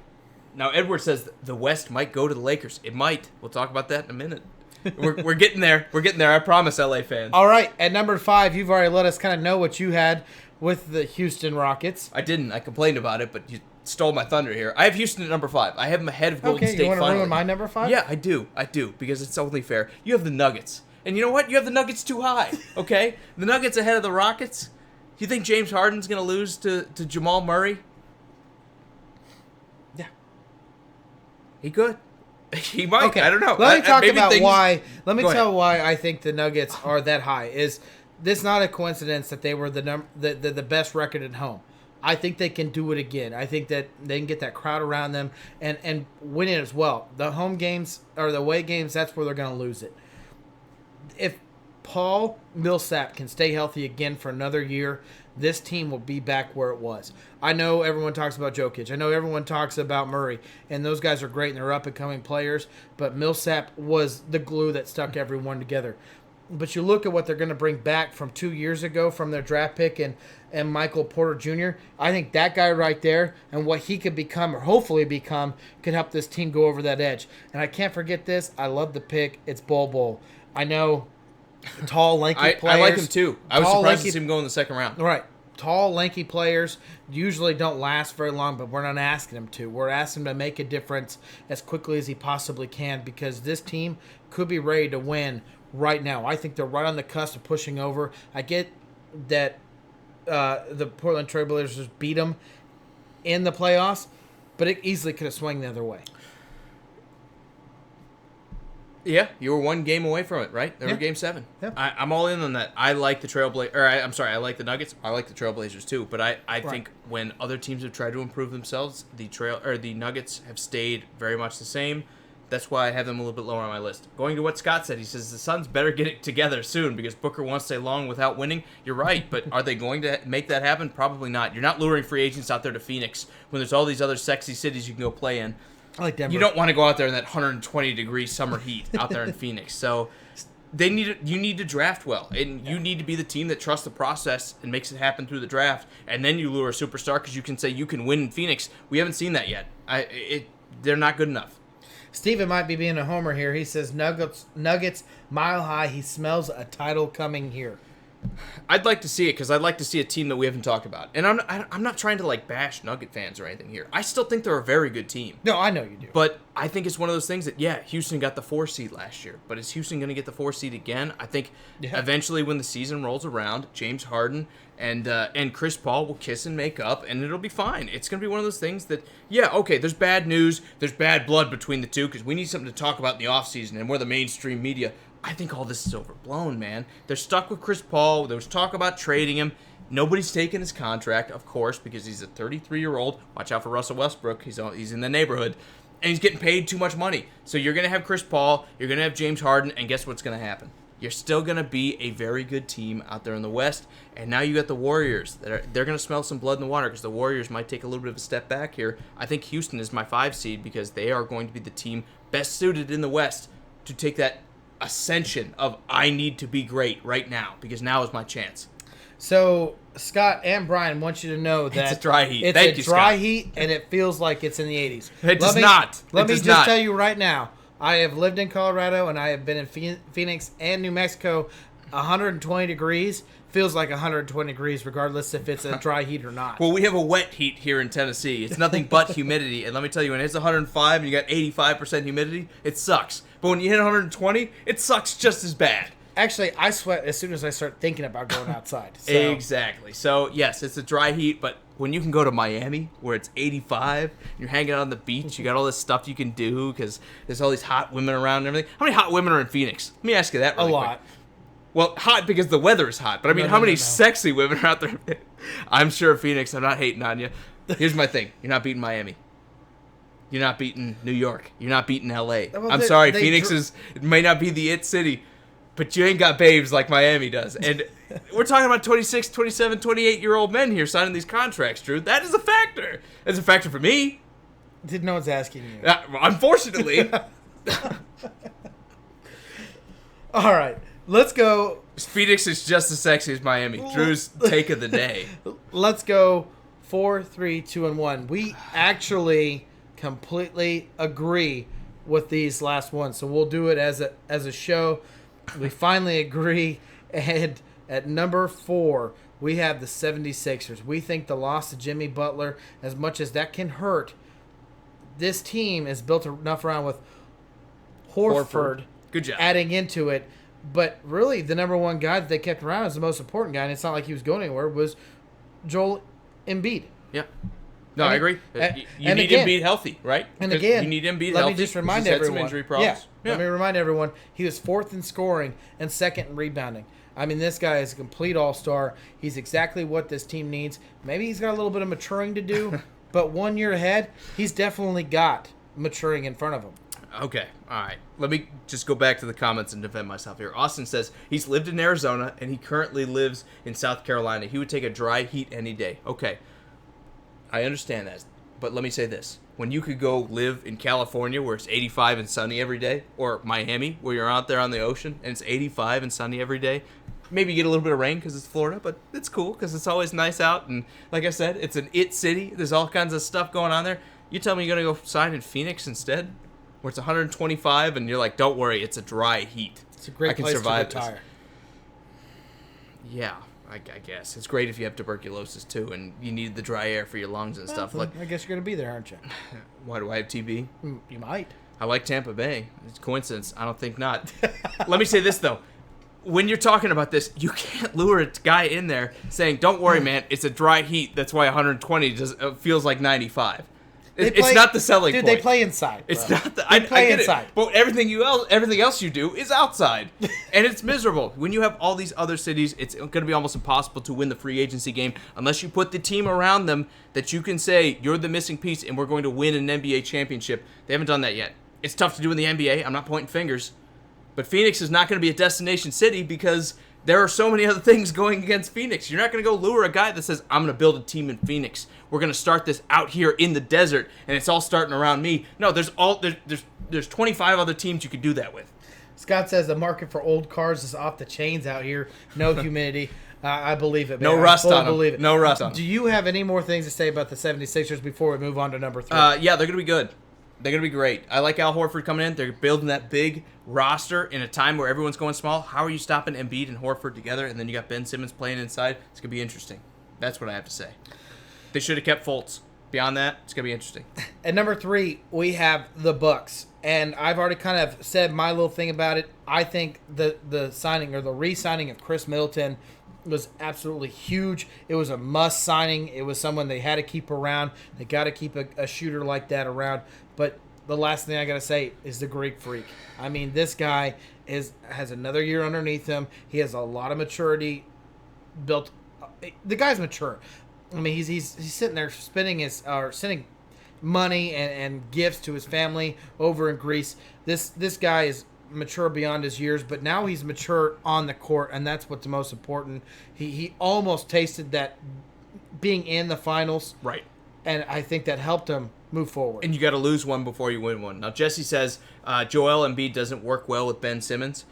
Now, Edward says the West might go to the Lakers. It might. We'll talk about that in a minute. We're getting there. We're getting there. I promise, LA fans. All right, at number 5, you've already let us kind of know what you had with the Houston Rockets. I didn't. I complained about it, but you stole my thunder here. I have Houston at number 5. I have them ahead of Golden State. You want to ruin my number 5? Yeah, I do, because it's only fair. You have the Nuggets. And you know what? You have the Nuggets too high, okay? The Nuggets ahead of the Rockets. You think James Harden's going to lose to Jamal Murray? Yeah. He could. He might. Okay, I don't know. Let me talk maybe about things- why. Let me Go tell ahead. why I think the Nuggets are that high. Is this not a coincidence that they were the best record at home? I think they can do it again. I think that they can get that crowd around them and win it as well. The home games or the away games, that's where they're going to lose it. If Paul Millsap can stay healthy again for another year, this team will be back where it was. I know everyone talks about Jokic. I know everyone talks about Murray, and those guys are great and they're up-and-coming players, but Millsap was the glue that stuck everyone together. But you look at what they're going to bring back from 2 years ago from their draft pick and Michael Porter Jr. I think that guy right there and what he could become or hopefully become could help this team go over that edge. And I can't forget this. I love the pick. It's Bol Bol. I know tall, lanky players. I like him too. I was Tall, surprised lanky- to see him go in the second round. Right. Tall, lanky players usually don't last very long, but we're not asking them to. We're asking them to make a difference as quickly as he possibly can because this team could be ready to win right now. I think they're right on the cusp of pushing over. I get that the Portland Trail Blazers beat them in the playoffs, but it easily could have swung the other way. Yeah, you were one game away from it, right? They were Yeah. game 7. Yeah. I'm all in on that. I like the I like the Nuggets. I like the Trailblazers too. But I think when other teams have tried to improve themselves, the Nuggets have stayed very much the same. That's why I have them a little bit lower on my list. Going to what Scott said, he says the Suns better get it together soon because Booker won't stay long without winning. You're right, but are they going to make that happen? Probably not. You're not luring free agents out there to Phoenix when there's all these other sexy cities you can go play in. I like Denver. You don't want to go out there in that 120-degree summer heat out there in Phoenix. So you need to draft well, and you need to be the team that trusts the process and makes it happen through the draft, and then you lure a superstar because you can say you can win in Phoenix. We haven't seen that yet. They're not good enough. Steven might be being a homer here. He says Nuggets mile high. He smells a title coming here. I'd like to see it because I'd like to see a team that we haven't talked about. And I'm not trying to bash Nugget fans or anything here. I still think they're a very good team. No, I know you do. But I think it's one of those things that, yeah, Houston got the 4 seed last year. But is Houston going to get the 4 seed again? I think eventually when the season rolls around, James Harden and Chris Paul will kiss and make up, and it'll be fine. It's going to be one of those things that, yeah, okay, there's bad news, there's bad blood between the two because we need something to talk about in the offseason, and we're the mainstream media. I think all this is overblown, man. They're stuck with Chris Paul. There was talk about trading him. Nobody's taken his contract, of course, because he's a 33-year-old. Watch out for Russell Westbrook. He's in the neighborhood. And he's getting paid too much money. So you're going to have Chris Paul. You're going to have James Harden. And guess what's going to happen? You're still going to be a very good team out there in the West. And now you got the Warriors. They're going to smell some blood in the water because the Warriors might take a little bit of a step back here. I think Houston is my 5 seed because they are going to be the team best suited in the West to take that ascension of I need to be great right now because now is my chance. So Scott and Brian want you to know that It's a dry heat. It's Thank a you, dry Scott. heat, and it feels like it's in the 80s. It does not. Let It me does just not. tell you right now. I have lived in Colorado, and I have been in Phoenix and New Mexico. 120 degrees feels like 120 degrees, regardless if it's a dry heat or not. Well, we have a wet heat here in Tennessee. It's nothing but humidity. And let me tell you, when it's 105 and you got 85% humidity, it sucks. But when you hit 120, it sucks just as bad. Actually, I sweat as soon as I start thinking about going outside. So. Exactly. So, yes, it's a dry heat, but when you can go to Miami where it's 85, you're hanging out on the beach, you got all this stuff you can do because there's all these hot women around and everything. How many hot women are in Phoenix? Let me ask you that really A lot. quick. Well, hot because the weather is hot, but I mean, how many sexy women are out there? I'm sure Phoenix, I'm not hating on you. Here's my thing. You're not beating Miami. You're not beating New York. You're not beating L.A. Well, I'm sorry, Phoenix it may not be the it city, but you ain't got babes like Miami does. And we're talking about 26, 27, 28-year-old men here signing these contracts, Drew. That is a factor. That's a factor for me. No one's asking you. Unfortunately. All right. Let's go. Phoenix is just as sexy as Miami. Drew's take of the day. Let's go 4, 3, 2, and 1. We actually completely agree with these last ones, so we'll do it as a show. We finally agree, and at number 4, we have the 76ers. We think the loss of Jimmy Butler, as much as that can hurt, this team is built enough around with Horford. Good job. Adding into it. But really, the number one guy that they kept around as the most important guy, and it's not like he was going anywhere, was Joel Embiid. Yeah. No, I agree. You need Embiid healthy, right? And again, you need Embiid healthy. Let me just remind everyone. Had some injury problems. Yeah. Let me remind everyone. He was 4th in scoring and 2nd in rebounding. I mean, this guy is a complete all-star. He's exactly what this team needs. Maybe he's got a little bit of maturing to do, but 1 year ahead, he's definitely got maturing in front of him. Okay, all right. Let me just go back to the comments and defend myself here. Austin says he's lived in Arizona and he currently lives in South Carolina. He would take a dry heat any day. Okay, I understand that. But let me say this. When you could go live in California where it's 85 and sunny every day, or Miami where you're out there on the ocean and it's 85 and sunny every day, maybe you get a little bit of rain because it's Florida, but it's cool because it's always nice out. And like I said, it's an it city. There's all kinds of stuff going on there. You tell me you're going to go sign in Phoenix instead, where it's 125 and you're like, don't worry, it's a dry heat. It's a great place to retire. This. Yeah, I guess. It's great if you have tuberculosis too and you need the dry air for your lungs and stuff. Like, I guess you're going to be there, aren't you? Why do I have TB? You might. I like Tampa Bay. It's a coincidence. I don't think not. Let me say this, though. When you're talking about this, you can't lure a guy in there saying, don't worry, man, it's a dry heat. That's why 120 feels like 95. It's not the selling point. Dude, they play inside. Bro. It's not the. They play inside. But everything else you do is outside, and it's miserable. When you have all these other cities, it's going to be almost impossible to win the free agency game unless you put the team around them that you can say you're the missing piece, and we're going to win an NBA championship. They haven't done that yet. It's tough to do in the NBA. I'm not pointing fingers, but Phoenix is not going to be a destination city because there are so many other things going against Phoenix. You're not going to go lure a guy that says, I'm going to build a team in Phoenix. We're going to start this out here in the desert, and it's all starting around me. No, there's 25 other teams you could do that with. Scott says the market for old cars is off the chains out here. No humidity. I believe it, man. No rust on them. Believe it. No rust on them. Do you have any more things to say about the 76ers before we move on to number 3? Yeah, they're going to be good. They're going to be great. I like Al Horford coming in. They're building that big roster in a time where everyone's going small. How are you stopping Embiid and Horford together? And then you got Ben Simmons playing inside. It's going to be interesting. That's what I have to say. They should have kept Fultz. Beyond that, it's going to be interesting. At number 3, we have the Bucks. And I've already kind of said my little thing about it. I think the signing or the re-signing of Chris Middleton was absolutely huge. It was a must signing. It was someone they had to keep around. They got to keep a shooter like that around. But the last thing I got to say is the Greek Freak. I mean, this guy has another year underneath him. He has a lot of maturity built. The guy's mature. I mean, he's sitting there sending money and gifts to his family over in Greece. This guy is mature beyond his years, but now he's mature on the court, and that's what's most important. He almost tasted that being in the finals. Right. And I think that helped him move forward. And you got to lose one before you win one. Now, Jesse says Joel Embiid doesn't work well with Ben Simmons.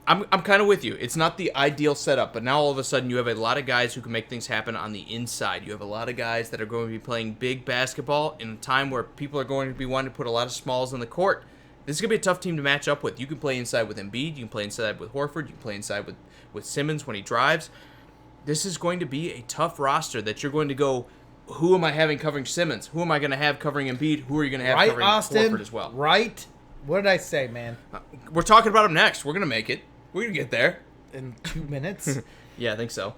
I'm kind of with you. It's not the ideal setup, but now all of a sudden you have a lot of guys who can make things happen on the inside. You have a lot of guys that are going to be playing big basketball in a time where people are going to be wanting to put a lot of smalls on the court. This is going to be a tough team to match up with. You can play inside with Embiid. You can play inside with Horford. You can play inside with Simmons when he drives. This is going to be a tough roster that you're going to go, who am I having covering Simmons? Who am I going to have covering Embiid? Who are you going to have covering Austin, Horford as well? Right? What did I say, man? We're talking about him next. We're going to make it. We're going to get there. In 2 minutes? Yeah, I think so.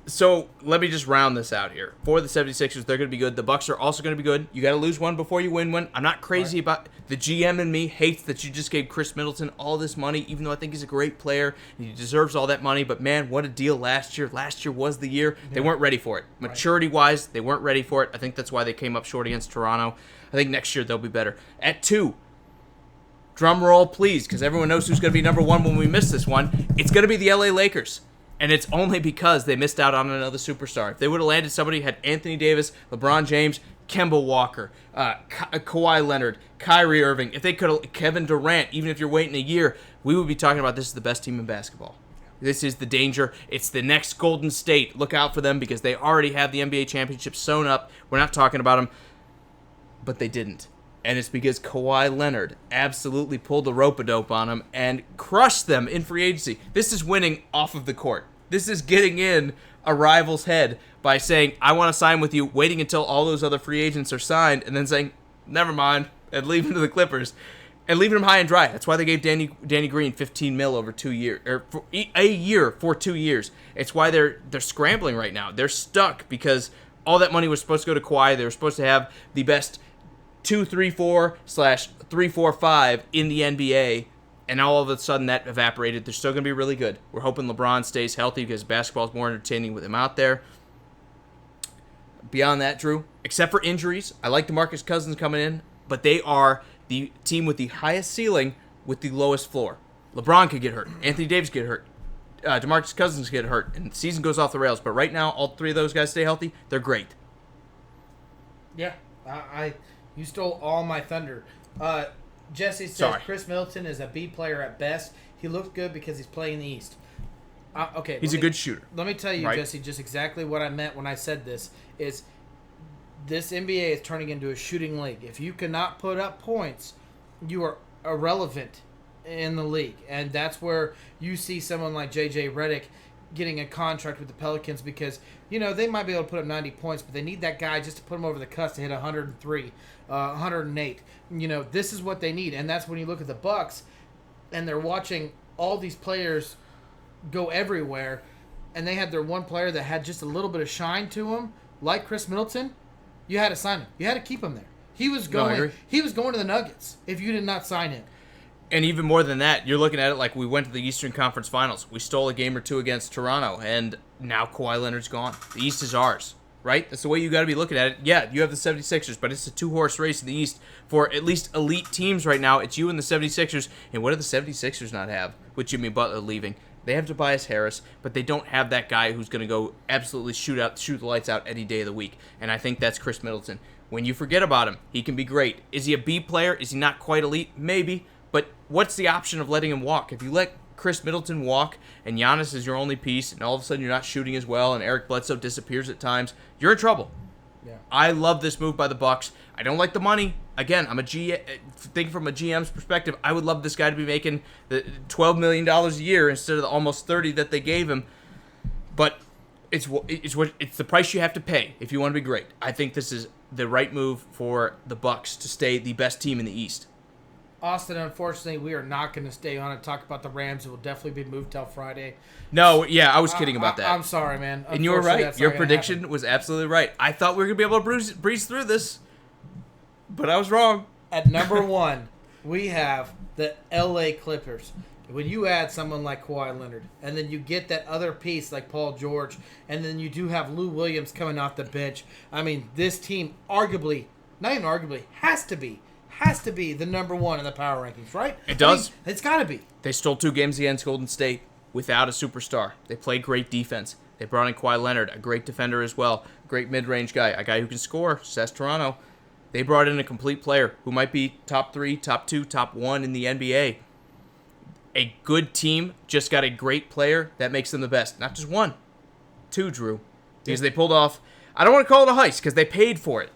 So let me just round this out here. For the 76ers, they're going to be good. The Bucks are also going to be good. You got to lose one before you win one. I'm not crazy about the GM in me hates that you just gave Chris Middleton all this money, even though I think he's a great player. He deserves all that money. But, man, what a deal last year. Last year was the year. They weren't ready for it. Maturity-wise, they weren't ready for it. I think that's why they came up short against Toronto. I think next year they'll be better. At 2, drum roll, please, because everyone knows who's going to be number 1 when we miss this one. It's going to be the LA Lakers. And it's only because they missed out on another superstar. If they would have landed somebody who had Anthony Davis, LeBron James, Kemba Walker, Kawhi Leonard, Kyrie Irving, if they could have Kevin Durant, even if you're waiting a year, we would be talking about this is the best team in basketball. This is the danger. It's the next Golden State. Look out for them because they already have the NBA championship sewn up. We're not talking about them, but they didn't. And it's because Kawhi Leonard absolutely pulled the rope-a-dope on them and crushed them in free agency. This is winning off of the court. This is getting in a rival's head by saying, I want to sign with you, waiting until all those other free agents are signed, and then saying, never mind, and leaving to the Clippers. And leaving him high and dry. That's why they gave Danny Green $15 million over 2 years, or for a year for 2 years. It's why they're scrambling right now. They're stuck because all that money was supposed to go to Kawhi. They were supposed to have the best 2-3-4/3-4-5 in the NBA. And all of a sudden that evaporated. They're still going to be really good. We're hoping LeBron stays healthy because basketball is more entertaining with him out there. Beyond that, Drew, except for injuries, I like DeMarcus Cousins coming in, but they are the team with the highest ceiling with the lowest floor. LeBron could get hurt. Anthony Davis could get hurt. DeMarcus Cousins get hurt, and the season goes off the rails. But right now, all three of those guys stay healthy. They're great. Yeah, you stole all my thunder. Jesse says Sorry. Chris Middleton is a B player at best. He looks good because he's playing in the East. Okay, He's a good shooter. Let me tell you, right? Jesse, just exactly what I meant when I said this is this NBA is turning into a shooting league. If you cannot put up points, you are irrelevant in the league. And that's where you see someone like J.J. Redick getting a contract with the Pelicans because, they might be able to put up 90 points, but they need that guy just to put him over the cusp to hit 103, 108. This is what they need. And that's when you look at the Bucks and they're watching all these players go everywhere, and they had their one player that had just a little bit of shine to him, like Chris Middleton. You had to sign him. You had to keep him there. He was going to the Nuggets if you did not sign him. And even more than that, you're looking at it like we went to the Eastern Conference Finals. We stole a game or two against Toronto, and now Kawhi Leonard's gone. The East is ours, right? That's the way you got to be looking at it. Yeah, you have the 76ers, but it's a two-horse race in the East for at least elite teams right now. It's you and the 76ers, and what do the 76ers not have with Jimmy Butler leaving? They have Tobias Harris, but they don't have that guy who's going to go absolutely shoot the lights out any day of the week, and I think that's Chris Middleton. When you forget about him, he can be great. Is he a B player? Is he not quite elite? Maybe. But what's the option of letting him walk? If you let Chris Middleton walk and Giannis is your only piece and all of a sudden you're not shooting as well and Eric Bledsoe disappears at times, you're in trouble. Yeah. I love this move by the Bucks. I don't like the money. Again, I'm thinking from a GM's perspective, I would love this guy to be making the $12 million a year instead of the almost $30 that they gave him. But it's the price you have to pay if you want to be great. I think this is the right move for the Bucks to stay the best team in the East. Austin, unfortunately, we are not going to stay on and talk about the Rams. It will definitely be moved till Friday. No, yeah, I was kidding about that. I'm sorry, man. And you were right. Your prediction was absolutely right. I thought we were going to be able to breeze through this, but I was wrong. At number 1, we have the L.A. Clippers. When you add someone like Kawhi Leonard, and then you get that other piece like Paul George, and then you do have Lou Williams coming off the bench, I mean, this team arguably, not even arguably, has to be the number 1 in the power rankings, right? It does. It's got to be. They stole 2 games against Golden State without a superstar. They played great defense. They brought in Kawhi Leonard, a great defender as well, great mid-range guy, a guy who can score, says Toronto. They brought in a complete player who might be top 3, top 2, top 1 in the NBA. A good team just got a great player that makes them the best. Not just 1, 2, Drew. Because they pulled off, I don't want to call it a heist because they paid for it,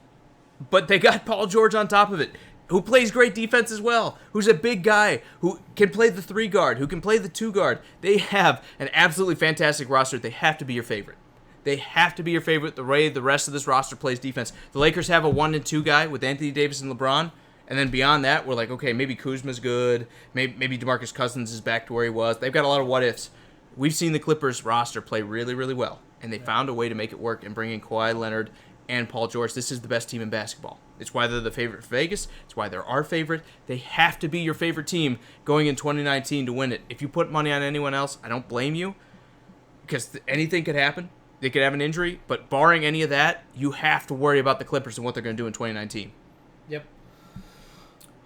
but they got Paul George on top of it, who plays great defense as well, who's a big guy, who can play the 3 guard, who can play the 2 guard. They have an absolutely fantastic roster. They have to be your favorite. They have to be your favorite the way the rest of this roster plays defense. The Lakers have a 1 and 2 guy with Anthony Davis and LeBron, and then beyond that, we're like, okay, maybe Kuzma's good, maybe DeMarcus Cousins is back to where he was. They've got a lot of what-ifs. We've seen the Clippers roster play really, really well, and they found a way to make it work and bring in Kawhi Leonard and Paul George. This is the best team in basketball. It's why they're the favorite for Vegas. It's why they're our favorite. They have to be your favorite team going in 2019 to win it. If you put money on anyone else, I don't blame you because anything could happen. They could have an injury, but barring any of that, you have to worry about the Clippers and what they're going to do in 2019. Yep.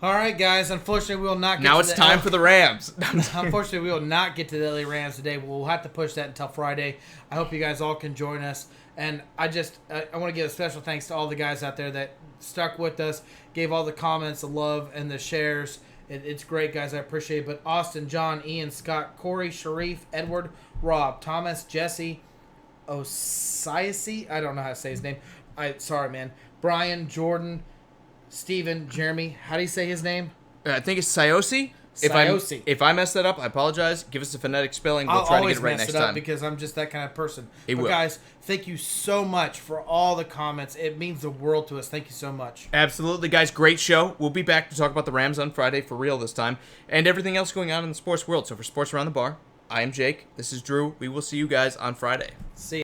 All right, guys. Unfortunately, we will not get now it's time for the Rams. Unfortunately, we will not get to the LA Rams today. We'll have to push that until Friday. I hope you guys all can join us. And I want to give a special thanks to all the guys out there that stuck with us, gave all the comments, the love, and the shares. It's great, guys. I appreciate it. But Austin, John, Ian, Scott, Corey, Sharif, Edward, Rob, Thomas, Jesse, Osiasi, I don't know how to say his name. Sorry, man. Brian, Jordan, Steven, Jeremy. How do you say his name? I think it's Sayosi. If I mess that up, I apologize. Give us a phonetic spelling. We'll try to get it right next time. Because I'm just that kind of person. Guys, thank you so much for all the comments. It means the world to us. Thank you so much. Absolutely, guys. Great show. We'll be back to talk about the Rams on Friday for real this time and everything else going on in the sports world. So for Sports Around the Bar, I am Jake. This is Drew. We will see you guys on Friday. See ya.